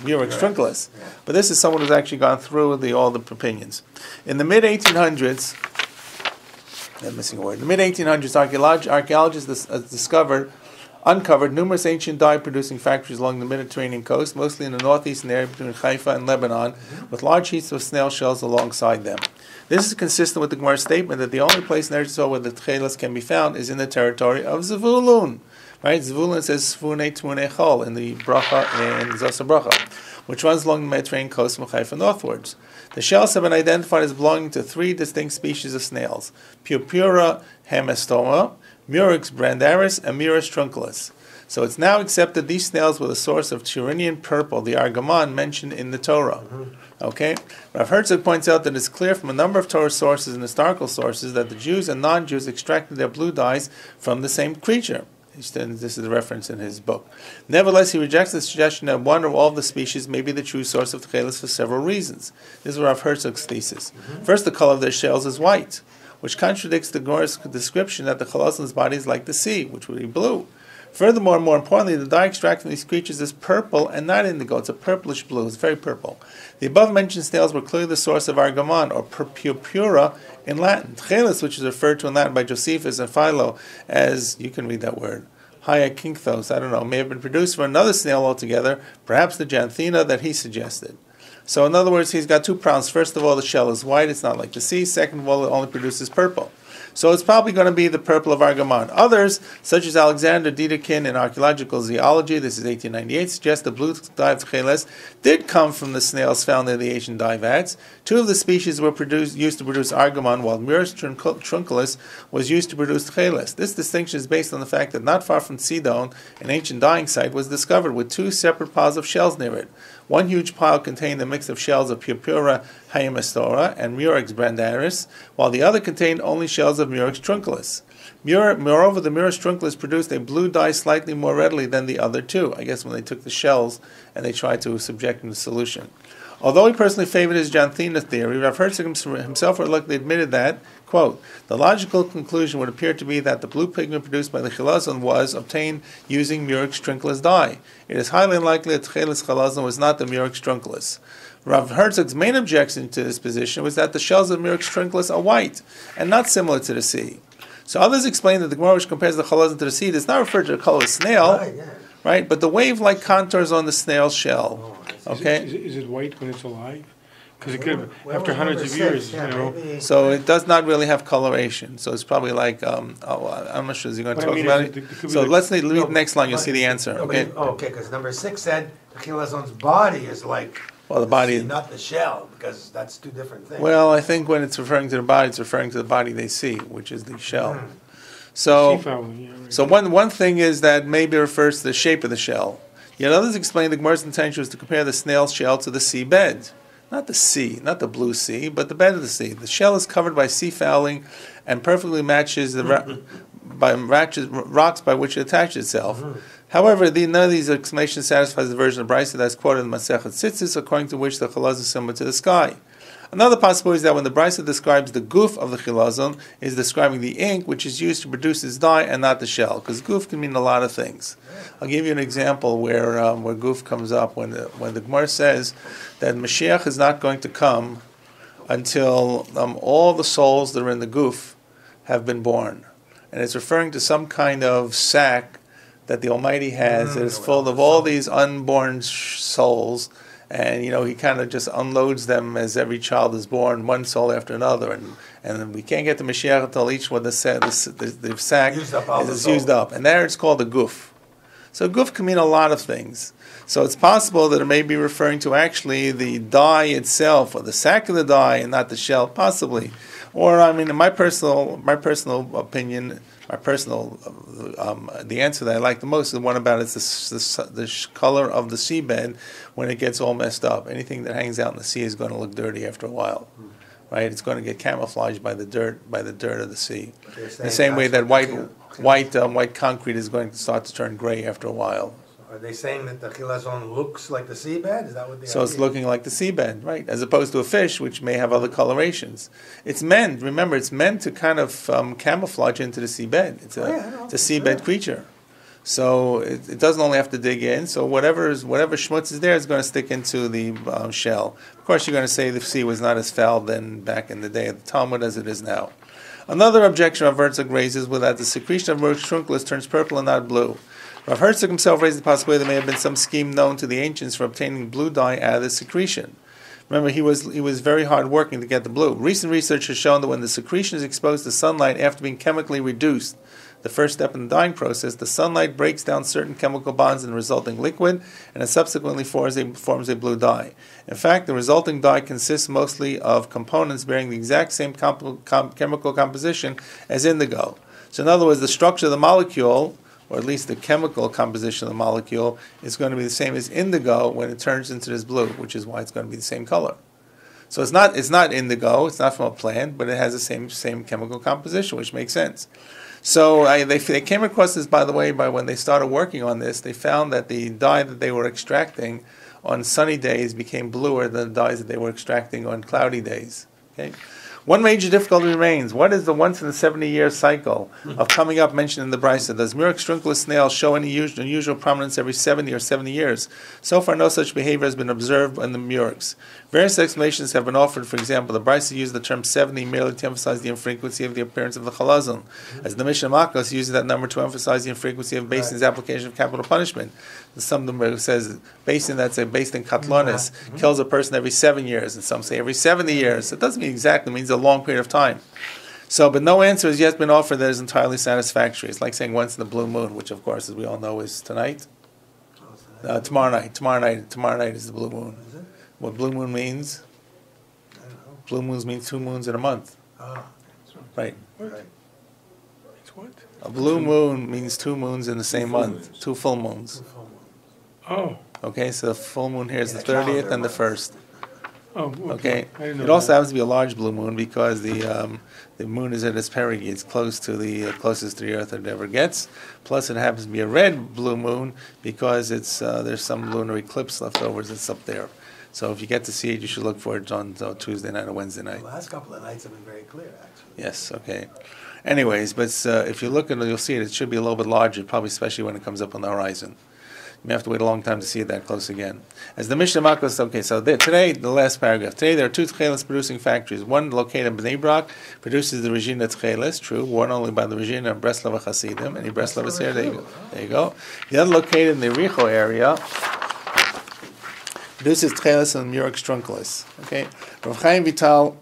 murex trunculus. But this is someone who's actually gone through all the opinions. In the mid-1800s, I'm missing a word. In the mid-1800s, archaeologists uncovered numerous ancient dye-producing factories along the Mediterranean coast, mostly in the northeastern area between Haifa and Lebanon, with large heaps of snail shells alongside them. This is consistent with the Gemara's statement that the only place in Eretz Yisrael where the tchelas can be found is in the territory of Zvulun. Right? Zvulun says Svunei Tmunei Chol in the bracha in Zosa Bracha, which runs along the Mediterranean coast from Haifa northwards. The shells have been identified as belonging to 3 distinct species of snails: Purpura hemistoma, Murex brandaris, and Murex trunculus. So it's now accepted these snails were the source of Turinian purple, the argaman mentioned in the Torah. Okay? Rav Herzog points out that it's clear from a number of Torah sources and historical sources that the Jews and non-Jews extracted their blue dyes from the same creature. This is the reference in his book. Nevertheless, he rejects the suggestion that one or all of the species may be the true source of tcheles for several reasons. This is Rav Herzog's thesis. First, the color of their shells is white, which contradicts the Gemara's description that the chalazon's body is like the sea, which would be blue. Furthermore, more importantly, the dye extracted from these creatures is purple and not indigo. It's a purplish blue. It's very purple. The above-mentioned snails were clearly the source of argamon, or purpura in Latin. Tcheles, which is referred to in Latin by Josephus and Philo as, you can read that word, hyacinthos, I don't know, may have been produced from another snail altogether, perhaps the janthina that he suggested. So in other words, he's got two problems. First of all, the shell is white, it's not like the sea. Second of all, it only produces purple. So it's probably going to be the purple of argamon. Others, such as Alexander Dedekind in Archaeological Zoology, this is 1898, suggest the blue dye of tcheles did come from the snails found in the Asian dye vats. Two of the species were used to produce argamon, while Murus trunculus was used to produce tcheles. This distinction is based on the fact that not far from Sidon, an ancient dyeing site was discovered with two separate piles of shells near it. One huge pile contained a mix of shells of Purpura hyamastora and Murex brandaris, while the other contained only shells of Murex trunculus. Moreover, the Murex trunculus produced a blue dye slightly more readily than the other two, I guess when they took the shells and they tried to subject them to solution. Although he personally favored his janthina theory, Rav Herzog himself reluctantly admitted that, quote, the logical conclusion would appear to be that the blue pigment produced by the chilazon was obtained using Murex trunculus dye. It is highly unlikely that tcheles chilazon was not the Murex trunculus. Rav Herzog's main objection to this position was that the shells of Murex trunculus are white and not similar to the sea. So others explain that the Gemara which compares the chilazon to the sea does not refer to the color of snail, right? But the wave-like contours on the snail's shell. Okay. Is it white when it's alive? Because it could, after hundreds of years, So it does not really have coloration. So it's probably like, I'm not sure, is he going to talk about it? So let's read the next line, you'll see the answer. Okay, because number 6 said the chilazon's body is like the body, not the shell, because that's two different things. Well, I think when it's referring to the body, it's referring to the body they see, which is the shell. So one thing is that maybe refers to the shape of the shell. Yet others explain the Gemara's intention was to compare the snail's shell to the sea bed. Not the sea, not the blue sea, but the bed of the sea. The shell is covered by sea fouling and perfectly matches the rocks by which it attaches itself. However, none of these explanations satisfies the version of Brisa that is quoted in Masechet Tzitzis, according to which the chilazon is similar to the sky. Another possibility is that when the Brisa describes the goof of the chilazon, is describing the ink which is used to produce its dye and not the shell, because goof can mean a lot of things. I'll give you an example where goof comes up when the Gemara says that Mashiach is not going to come until all the souls that are in the goof have been born, and it's referring to some kind of sack that the Almighty has that is full of all these unborn souls. And he kind of just unloads them as every child is born, one soul after another, and we can't get to Mashiach until each one the sack is used up, and there it's called a goof. So goof can mean a lot of things. So it's possible that it may be referring to actually the dye itself, or the sack of the dye, and not the shell, possibly. Or in my personal opinion. The answer that I like the most is the one about it's the color of the seabed when it gets all messed up. Anything that hangs out in the sea is going to look dirty after a while, right? It's going to get camouflaged by the dirt of the sea. In the same way that white concrete is going to start to turn gray after a while. Are they saying that the chilazon looks like the seabed? Is that what So it's looking like the seabed, right? As opposed to a fish, which may have other colorations. It's meant to kind of camouflage into the seabed. It's a seabed creature. So it doesn't only have to dig in. So whatever schmutz is there is going to stick into the shell. Of course, you're going to say the sea was not as foul then back in the day of the Talmud as it is now. Another objection Rav Herzog raises was that the secretion of Murex trunculus turns purple and not blue. Rav Herzog himself raised the possibility there may have been some scheme known to the ancients for obtaining blue dye out of the secretion. Remember, he was very hard working to get the blue. Recent research has shown that when the secretion is exposed to sunlight after being chemically reduced, the first step in the dyeing process, the sunlight breaks down certain chemical bonds in the resulting liquid, and it subsequently forms a blue dye. In fact, the resulting dye consists mostly of components bearing the exact same chemical composition as indigo. So in other words, the structure of the molecule, or at least the chemical composition of the molecule, is going to be the same as indigo when it turns into this blue, which is why it's going to be the same color. So it's not indigo, it's not from a plant, but it has the same chemical composition, which makes sense. So they came across this, by the way, by when they started working on this, they found that the dye that they were extracting on sunny days became bluer than the dyes that they were extracting on cloudy days. Okay. One major difficulty remains. What is the once in a 70-year cycle of coming up mentioned in the Brisa? Does Murex strunculus snails show any unusual prominence every 70 or 70 years? So far, no such behavior has been observed in the Murex. Various explanations have been offered. For example, the Brisa used the term 70 merely to emphasize the infrequency of the appearance of the chalazon, as the Mishnah Makos uses that number to emphasize the infrequency of Basin's application of capital punishment. Some of them says Basin, that's a based in Katlonis, kills a person every 7 years, and some say every 70 years. It doesn't mean exactly, it means a long period of time. So, but no answer has yet been offered that is entirely satisfactory. It's like saying once in the blue moon, which of course, as we all know, is tonight. Tomorrow night. Tomorrow night is the blue moon. Is it? What blue moon means? I don't know. Blue moons mean 2 moons in a month. Oh, Right. right. It's what? A blue moon means 2 moons in the same month. 2 full moons. Oh. Okay, so the full moon here is the Yeah, 30th calendar and the month. 1st. Oh, Okay. I didn't know It also that. happens to be a large blue moon because the moon is at its perigee. It's close to the closest to the Earth it ever gets. Plus, it happens to be a red blue moon because it's there's some lunar eclipse leftovers that's up there. So if you get to see it, you should look for it on Tuesday night or Wednesday night. The last couple of nights have been very clear, actually. Yes. Okay. Anyways, but if you look at it, you'll see it. It should be a little bit larger, probably especially when it comes up on the horizon. You may have to wait a long time to see it that close again. As the Mishnah Makos, okay, so today, the last paragraph. Today there are 2 tchelis producing factories. One located in Bnei Brak produces the Regina tchelis, true, worn only by the Regina and Breslov Hasidim. Any Breslovas here? There you go. The other located in the Richo area produces tchelis and Murex strunculus. Okay, Rav Chaim Vital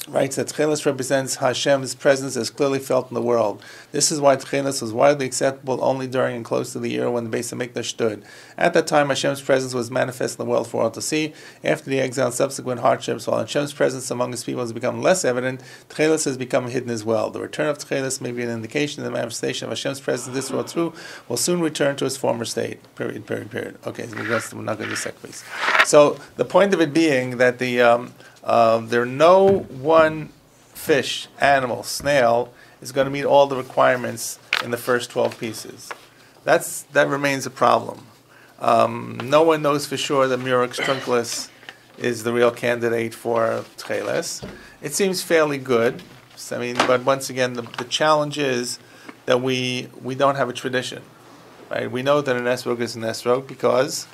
writes that tchelis represents Hashem's presence as clearly felt in the world. This is why tchelis was widely acceptable only during and close to the year when the Beis HaMikdash stood. At that time, Hashem's presence was manifest in the world for all to see. After the exile and subsequent hardships, while Hashem's presence among His people has become less evident, tchelis has become hidden as well. The return of tchelis may be an indication that the manifestation of Hashem's presence in this world through will soon return to its former state. Period. Okay, so we're not going to do second, please. So the point of it being that there are no one fish, animal, snail is going to meet all the requirements in the first 12 pieces. That remains a problem. No one knows for sure that Murex strunculus is the real candidate for tcheles. It seems fairly good. But once again, the challenge is that we don't have a tradition. Right? We know that an esrog is an esrog because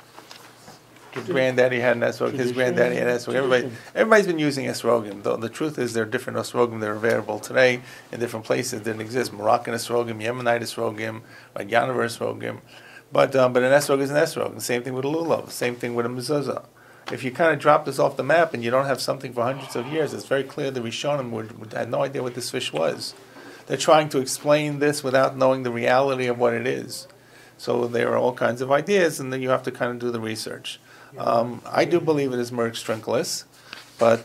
his granddaddy had an esrog, his granddaddy had an esrog. Everybody's been using esrogim. The truth is there are different esrogim that are available today in different places that didn't exist. Moroccan esrogim, Yemenite esrogim, like Yanover esrogim. But an esrog is an esrog. And same thing with a lulav. Same thing with a mezuzah. If you kind of drop this off the map and you don't have something for hundreds of years, it's very clear the Rishonim had no idea what this fish was. They're trying to explain this without knowing the reality of what it is. So there are all kinds of ideas, and then you have to kind of do the research. I do believe it is Murex strunculus, but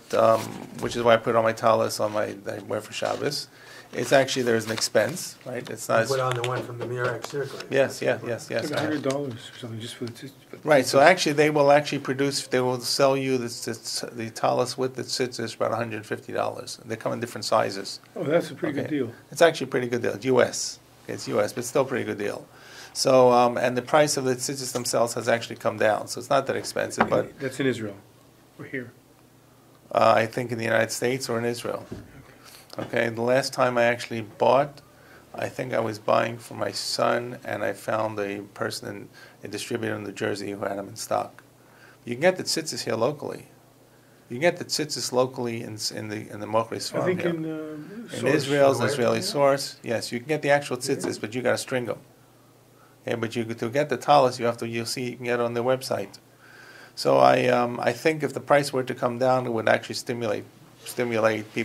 which is why I put it on my talis on that I wear for Shabbos. It's actually, there's an expense, right? It's not. Put on the one from the Murex circle. Yes. Like $100 or something just for the. Right. So actually, they will sell you the talis with the tzitzis for about $150. They come in different sizes. Oh, that's a pretty good deal. It's actually a pretty good deal. It's U.S. Okay, it's U.S., but still a pretty good deal. So, and the price of the tzitzis themselves has actually come down, so it's not that expensive. But that's in Israel, or here. I think in the United States or in Israel. Okay, the last time I actually bought, I think I was buying for my son, and I found a distributor in New Jersey who had them in stock. You can get the tzitzis here locally. You can get the tzitzis locally in the Mochris farm. I think here. in In Israel's an Israeli source. Yes, you can get the actual tzitzis, but you got to string them. Okay, but to get the talis, you can get it on their website. So I think if the price were to come down, it would actually stimulate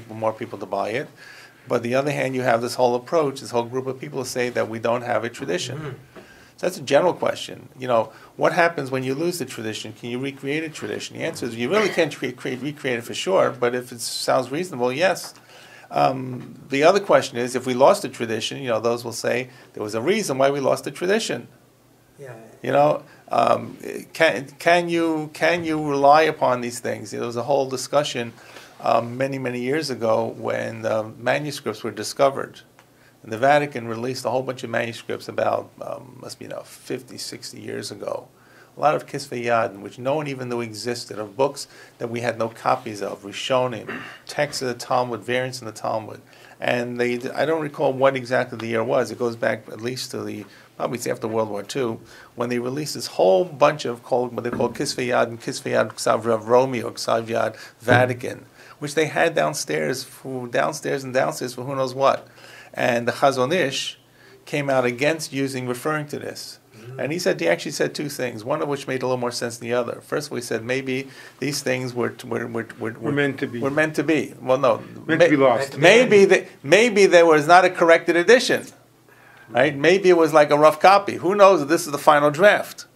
more people to buy it. But on the other hand, you have this whole approach, this whole group of people who say that we don't have a tradition. Mm-hmm. So that's a general question. What happens when you lose the tradition? Can you recreate a tradition? The answer is you really can't recreate it for sure, but if it sounds reasonable, yes. The other question is, if we lost the tradition, those will say there was a reason why we lost the tradition. Yeah. Can you rely upon these things? There was a whole discussion many years ago when manuscripts were discovered. And the Vatican released a whole bunch of manuscripts about, must be 50, 60 years ago. A lot of kisvei yad, which no one even knew existed, of books that we had no copies of, Rishonim, texts of the Talmud, variants in the Talmud. And I don't recall what exactly the year was. It goes back at least to probably it's after World War II, when they released this whole bunch of what they call kisvei yad and kisvei yad ksav Rav Romi or ksav yad Vatican, which they had downstairs for who knows what. And the Chazon Ish came out against referring to this. And he actually said two things, one of which made a little more sense than the other. First of all, he said maybe these things were meant to be. Were meant to be. Well, no. Meant to be lost. Maybe there was not a corrected edition. Right? Maybe it was like a rough copy. Who knows if this is the final draft?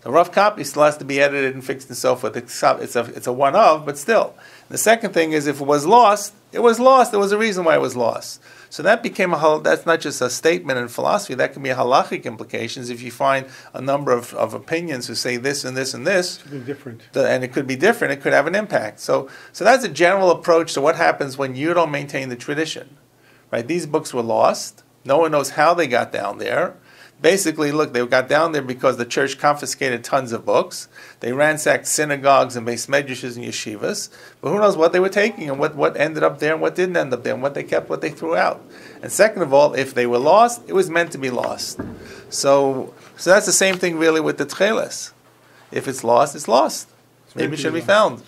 The rough copy still has to be edited and fixed and so forth. It's a one-of, but still. The second thing is if it was lost, it was lost. There was a reason why it was lost. So that became that's not just a statement in philosophy, that can be halachic implications if you find a number of opinions who say this and this and this. It could be different. And it could be different, it could have an impact. So that's a general approach to what happens when you don't maintain the tradition. Right? These books were lost. No one knows how they got down there. Basically, look, they got down there because the church confiscated tons of books. They ransacked synagogues and beis medrashes and yeshivas. But who knows what they were taking and what ended up there and what didn't end up there and what they kept, what they threw out. And second of all, if they were lost, it was meant to be lost. So that's the same thing really with the tcheles. If it's lost, it's lost. Maybe it should be found.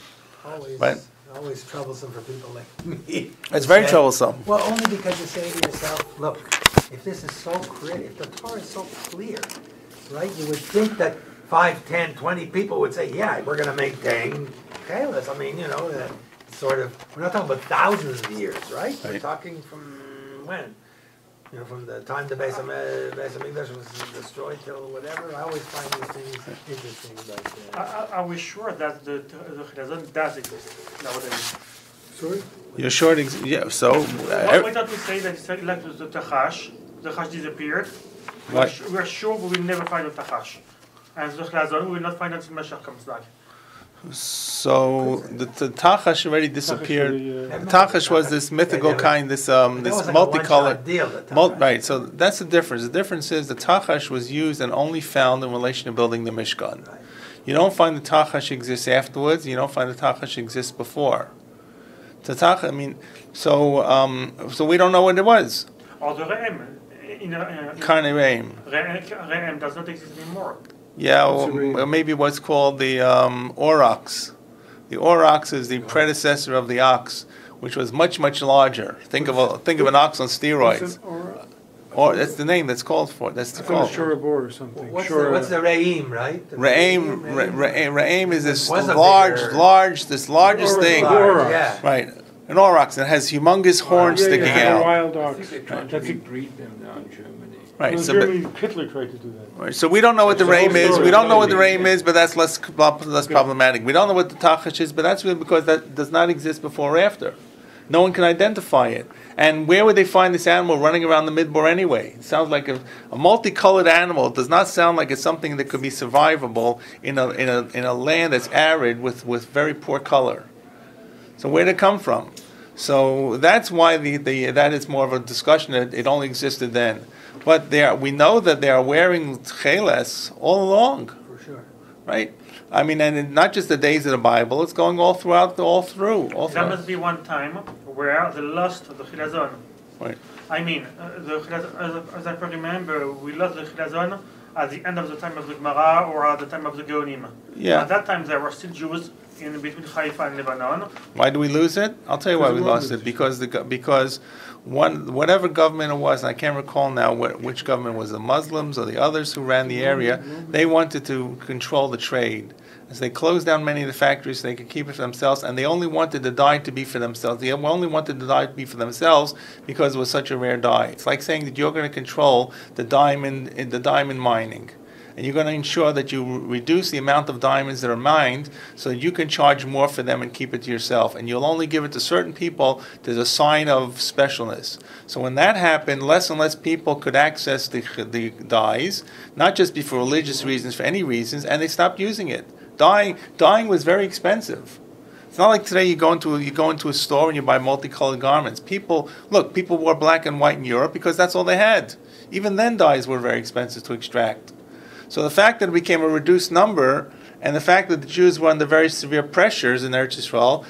Always troublesome for people like me. It's very troublesome. Well, only because you say to yourself, look, if this is so clear, if the Torah is so clear, right, you would think that 5, 10, 20 people would say, yeah, we're going to maintain chelas. I mean, we're not talking about thousands of years, right? We're talking from when? From the time the Beis Hamikdash was destroyed till whatever. I always find these things interesting. But are we sure that the chilazon does exist nowadays? Sorry? You're sure? Yeah. So why don't we say that it's like the tachash? The tachash disappeared. We're sure we will never find the tachash, and the chilazon we will not find until Mashiach comes back. So the tachash already disappeared. Tachash was this mythical kind, this multicolored. Right. So that's the difference. The difference is the tachash was used and only found in relation to building the Mishkan. Right. You don't find the tachash exists afterwards. You don't find the tachash exists before. So we don't know what it was. Or the re'em. Karnei re'em. Re'em does not exist anymore. Yeah, or maybe what's called the aurochs. The aurochs is the predecessor of the ox, which was much, much larger. Think of an ox on steroids. Or that's the name that's called for. That's called Shorabor or something. What's the re'im, right? Re'im is this largest thing. Yeah. Right. An aurochs that has humongous horns sticking out. Wild ox. I think they're trying to breed them now in Germany. Right. Well, Germany, Hitler tried to do that. Right. So we don't know what the re'im is. We don't know what the re'im is, but that's less problematic. We don't know what the tachash is, but that's really because that does not exist before or after. No one can identify it. And where would they find this animal running around the midbar anyway? It sounds like a multicolored animal. It does not sound like it's something that could be survivable in a land that's arid with very poor color. So where did it come from? So that's why that is more of a discussion that it only existed then. But we know that they are wearing cheles all along. For sure. Right? I mean, and not just the days of the Bible, it's going all through. There must be one time where they lost the chilazon. Right. I mean, as I remember, we lost the chilazon at the end of the time of the Gemara or at the time of the Geonim. Yeah. At that time, there were still Jews in between Haifa and Lebanon. Why do we lose it? I'll tell you why we lost it. Because whatever government it was, and I can't recall now which government was, the Muslims or the others who ran the area, they wanted to control the trade. As they closed down many of the factories, so they could keep it for themselves, and they only wanted the dye to be for themselves. They only wanted the dye to be for themselves because it was such a rare dye. It's like saying that you're going to control the diamond mining. And you're going to ensure that you reduce the amount of diamonds that are mined so that you can charge more for them and keep it to yourself. And you'll only give it to certain people. There's a sign of specialness. So when that happened, less and less people could access the dyes, not just for religious reasons, for any reasons, and they stopped using it. Dyeing was very expensive. not like today you go into a store and you buy multicolored garments. People wore black and white in Europe because that's all they had. Even then, dyes were very expensive to extract. So the fact that it became a reduced number, and the fact that the Jews were under very severe pressures in Eretz Yisrael,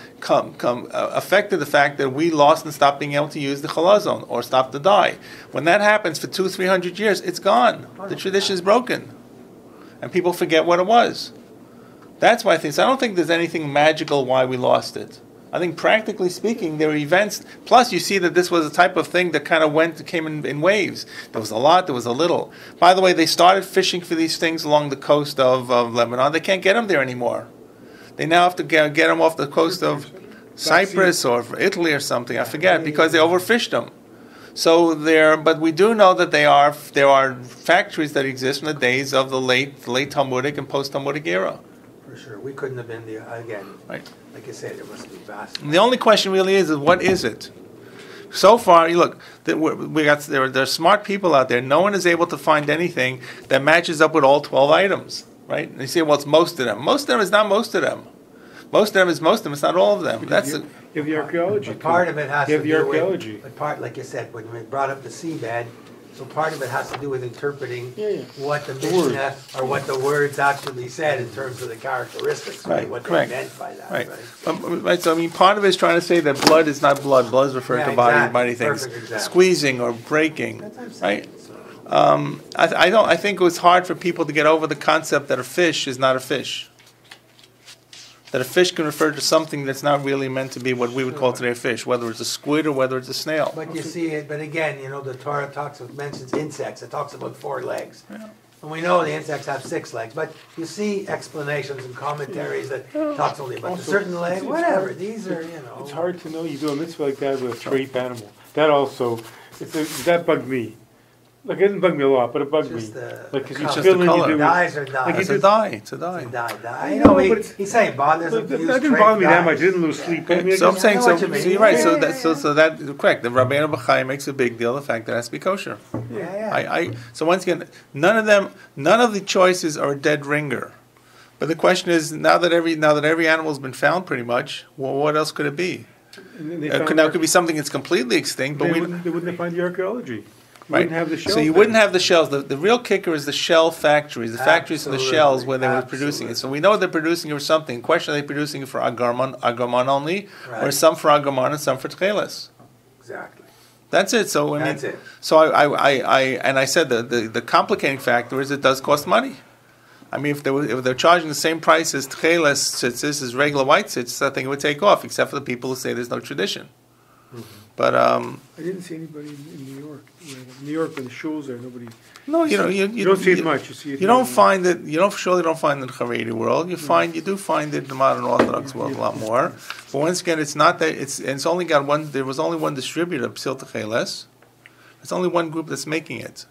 affected the fact that we lost and stopped being able to use the chalazon or stopped the dye. When that happens for 200-300 years, it's gone. The tradition is broken, and people forget what it was. That's why I don't think there's anything magical why we lost it. I think practically speaking, there were events. Plus, you see that this was a type of thing that kind of came in waves. There was a lot, there was a little. By the way, they started fishing for these things along the coast of Lebanon. They can't get them there anymore. They now have to get them off the coast of Cyprus or Italy or something. I forget, because they overfished them. So but we do know that there are factories that exist from the days of the late Talmudic and post-Talmudic era. For sure, we couldn't have been there again. Right. Like I said, it must be vast. And the only question really is what is it? So far, you look, there are smart people out there. No one is able to find anything that matches up with all 12 items, right? And you say, well, it's most of them. Most of them is not most of them. Most of them is most of them. It's not all of them. You have the archaeology. But part of it has to do with... You have the archaeology. But part, like you said, when we brought up the seabed, so part of it has to do with interpreting what the Mishnah or what the words actually said in terms of the characteristics, right? What they meant by that, right? Right. So I mean, part of it is trying to say that blood is not blood. Blood is referred to body things, squeezing or breaking, right? I think it was hard for people to get over the concept that a fish is not a fish. That a fish can refer to something that's not really meant to be what we would call today a fish, whether it's a squid or whether it's a snail. But you see it. But again, the Torah mentions insects. It talks about 4 legs, and we know the insects have 6 legs. But you see explanations and commentaries that talks only about a certain leg. Whatever. These are It's hard to know you do a mitzvah like that with a trape animal. That also, that bugged me. Like, it didn't bug me a lot, but it bugged me. Like, because you fill in, you do dyes or dyes. It's a dye. It's a Dye. I know, but he's saying bothers him. That didn't bother me that much. I didn't lose sleep. Okay. So I'm saying, so you're right. So that's correct. The Rabbi Moshe makes a big deal of the fact that it has to be kosher. Yeah. So once again, none of the choices are a dead ringer. But the question is, now that every animal has been found, pretty much, well, what else could it be? Now it could be something that's completely extinct, but they wouldn't find the archaeology. Right. So you wouldn't have the shells. The real kicker is the shell factories, the factories for the shells where they were producing it. So we know they're producing it for something. The question, are they producing it for agarman only, or some for agarman and some for tcheles? Exactly. That's it. So That's it. So I said the complicating factor is it does cost money. I mean, if they're charging the same price as tcheles tzitzis as regular white tzitzis, I think it would take off, except for the people who say there's no tradition. Mm-hmm. But I didn't see anybody in New York. New York, when the shuls there, nobody. No, you don't see it much. You see it. You don't find it. You don't find it in the Haredi world. You do find it in the modern Orthodox world a lot more. But once again, it's not that. It's only got one. There was only one distributor, Psil Techeles. It's only one group that's making it,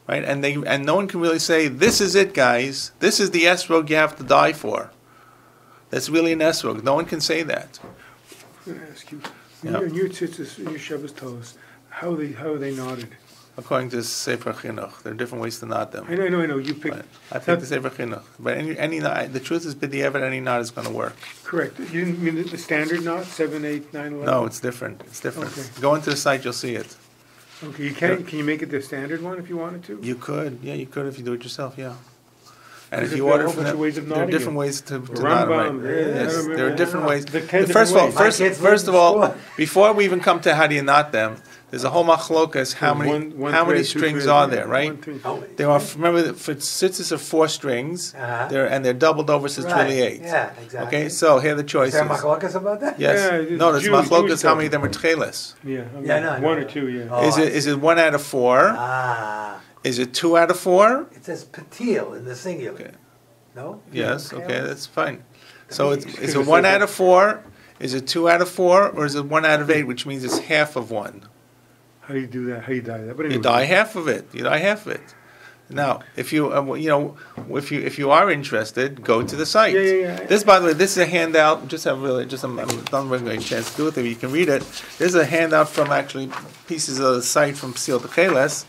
right? And no one can really say this is it, guys. This is the esrog you have to die for. That's really an esrog. No one can say that. I'm going to ask you. In your tzitzis, in your Shabbos, tell us how are they knotted? According to Sefer Chinuch, there are different ways to knot them. I know. You pick. I picked the Sefer Chinuch, but any knot, the truth is, b'diavad, any knot is going to work. Correct. You didn't mean the standard knot, 7, 8, 9, 11? No, it's different. Okay. Go into the site, you'll see it. Okay, can you make it the standard one if you wanted to? You could if you do it yourself, yeah. And if There you are order a from bunch of them, ways of there are knotting different it. ways to knot Rambam, them. Yes, there are different ways. First First of all, before we even come to how do you knot them, there's a whole machlokas. How many strings are there? Right? There are. Remember, for tzitzis are 4 strings. They're doubled over, so it's really 8. Yeah, exactly. Okay, so here are the choices. Is there machlokas about that? Yes. Yeah, No, there's Jewish machlokas. How stuff. many of them are tcheles? Yeah, 1 or 2. Yeah. Oh, Is it 1 out of 4? Is it 2 out of 4? It says patil in the singular. Okay. No? Yes, okay, that's fine. So is it 1 out of 4? Is it 2 out of 4? Or is it 1 out of 8, which means it's half of 1? How do you do that? How do you dye that? But You dye half of it. Now, if you if you are interested, go to the site. Yeah. This, by the way, this is a handout. I'm not really getting a chance to do it. You can read it. This is a handout from actually pieces of the site from Psil Techeles,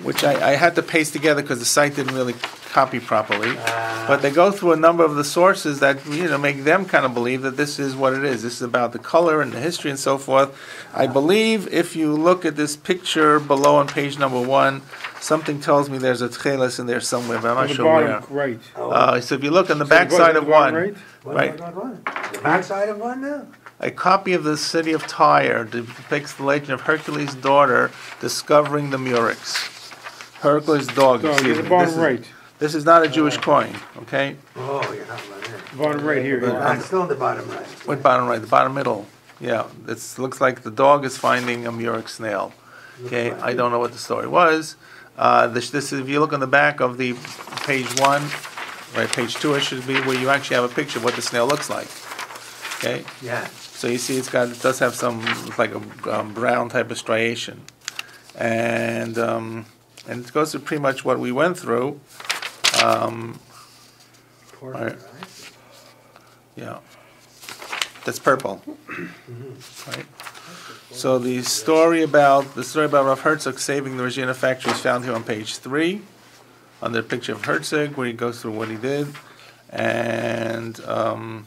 which I had to paste together because the site didn't really copy properly. But they go through a number of the sources that make them kind of believe that this is what it is. This is about the color and the history and so forth. I believe if you look at this picture below on page number 1, something tells me there's a tcheles in there somewhere, but I'm not sure where. Right. So if you look on the back side of one, right? The back side of one now. A copy of the city of Tyre depicts the legend of Hercules' daughter discovering the murex. Hercules' dog. The bottom right. This is not a Jewish coin, okay? Oh, you're not right here. Bottom right here. It's still in the bottom right. What bottom right? The bottom middle. Yeah, it looks like the dog is finding a murex snail. Okay, I don't know what the story was. This is, if you look on the back of the page 1, right, page 2 it should be, where you actually have a picture of what the snail looks like. Okay? Yeah. So you see it does have some, like a brown type of striation. And it goes through pretty much what we went through. Right. Yeah. That's purple. Right. So the story about Rav Herzog saving the Regina factory is found here on page 3, under the picture of Herzog, where he goes through what he did, and some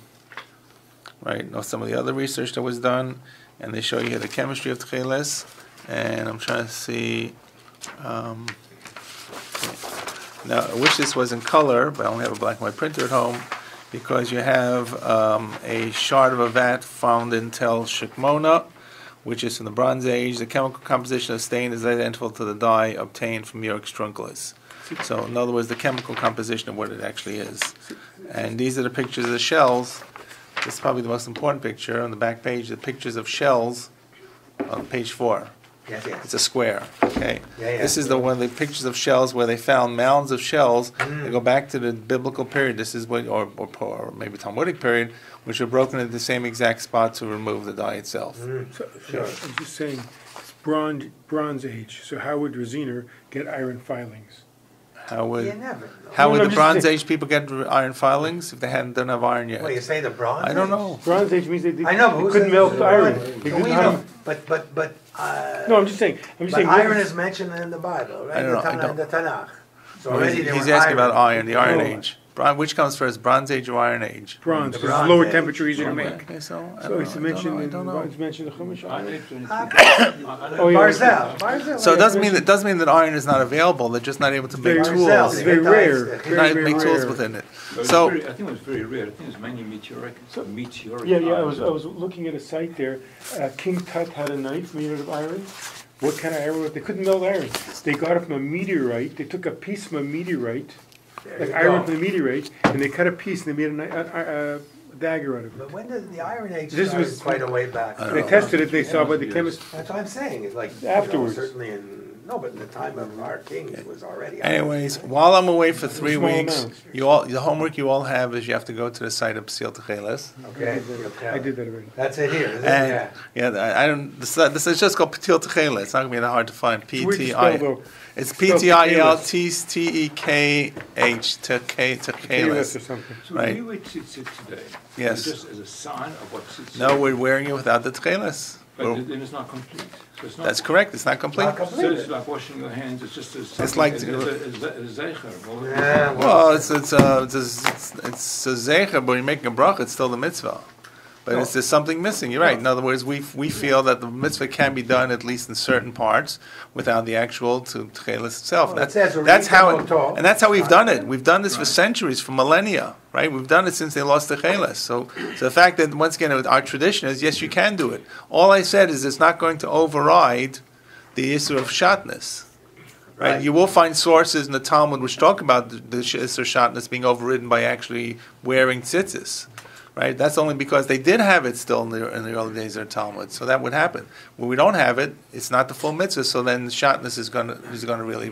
of the other research that was done, and they show you here the chemistry of tcheles, and I'm trying to see. Now, I wish this was in color, but I only have a black and white printer at home, because you have a shard of a vat found in Tel Shikmona, which is from the Bronze Age. The chemical composition of stain is identical to the dye obtained from murex trunculus. So, in other words, the chemical composition of what it actually is. And these are the pictures of the shells. This is probably the most important picture on the back page, the pictures of shells on page 4. Yes. It's a square. Okay. Yeah. This is one of the pictures of shells where they found mounds of shells. They go back to the biblical period. This is what, or maybe Talmudic period, which were broken into the same exact spot to remove the dye itself. Sure. I'm just saying, it's Bronze Age. So how would Rosiner get iron filings? How would the Bronze Age people get iron filings if they don't have iron yet? Well, you say the Bronze Age? I don't know. Bronze Age means they Couldn't couldn't melt iron. No, I'm just saying. Iron is mentioned in the Bible, right? I don't know. In the Tanakh. So Well, he's asking about iron, the Iron Age. Which comes first, Bronze Age or Iron Age? Bronze, The because Bronze lower Age. temperature easier to make. Okay, so It's mentioned in the I Chumash. know Barzell. it doesn't mean that iron is not available. They're just not able to make tools. It's very rare. Not make tools within it. I think it was very rare. I think it's mainly meteoric. Yeah. I was looking at a site there. King Tut had a knife made out of iron. What kind of iron? They couldn't melt iron. They got it from a meteorite. They took a piece from a meteorite, like iron from the meteorite, and they cut a piece and they made a dagger out of it. But when did the Iron Age This start? was Quite a way back. They tested it. They saw by the chemist. That's what I'm saying. It's like Afterwards. Certainly but in the time of our kings it was already. Anyways, while I'm away for 3 Small weeks, amounts. the homework you all have is you have to go to the site of Psil Techeles. Okay. I did that already. That's it here. Is it? And I don't. This is just called Ptil Techeles. It's not gonna be that hard to find. Where'd you spell, though? It's Spell P-T-I-L-T-E-K-H Techeles or something. So Right. we wear tzitzit today. Yes. Just as a sign of what tzitzit. No, we're wearing it without the Techeles. But then it's not complete. So it's not. That's correct. It's not complete. Not So complete. it's like washing your hands. It's just a. like- It's a zeicher. Yeah, Well, it's a zecher, but when you're making a bracha, it's still the mitzvah. But there's something missing. You're right. In other words, we feel that the mitzvah can be done at least in certain parts without the actual tcheles itself. Well, it says That's how Torah. and that's how we've done it. We've done this for centuries, for millennia, right? We've done it since they lost the tcheles. So the fact that once again our tradition is yes, you can do it. All I said is it's not going to override the issue of shatnez. Right? You will find sources in the Talmud which talk about the issue of shatnez being overridden by actually wearing tzitzis. Right? That's only because they did have it still in the early days of the Talmud, so that would happen. When we don't have it, it's not the full mitzvah. So then shatnez is going to really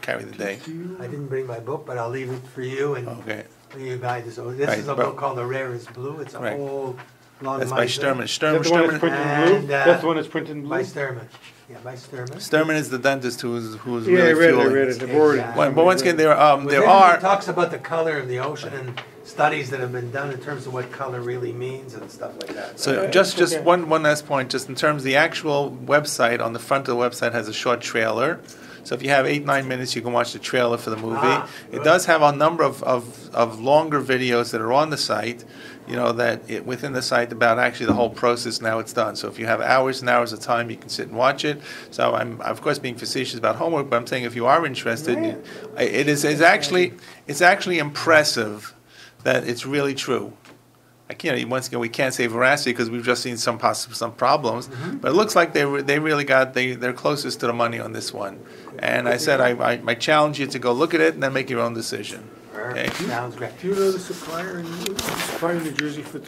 carry the day. I didn't bring my book, but I'll leave it for you and Okay, for you guys. So this Right, is a but- book called The Rarest Blue. It's a Right. whole long. that's by Sturman. Is that the one that's printed in And, blue? That's the one that's printed in blue? By Sturman. Yeah, by Sturman. Sturman is the dentist who's Yeah, really I read fueling. it. I've already. Exactly. But once again, there Within are it talks about the color of the ocean and studies that have been done in terms of what color really means and stuff like that. So just okay. one last point, just in terms of the actual website, on the front of the website has a short trailer. So if you have 8-9 minutes, you can watch the trailer for the movie. It good. does have a number of longer videos that are on the site, within the site about actually the whole process and how it's done. So if you have hours and hours of time, you can sit and watch it. So I'm, of course, being facetious about homework, but I'm saying if you are interested, it's actually impressive that it's really true. Once again, we can't say veracity because we've just seen some problems, but it looks like they're closest to the money on this one. And I said I challenge you to go look at it and then make your own decision. Okay? Sounds great. Do you know the supplier in New Jersey for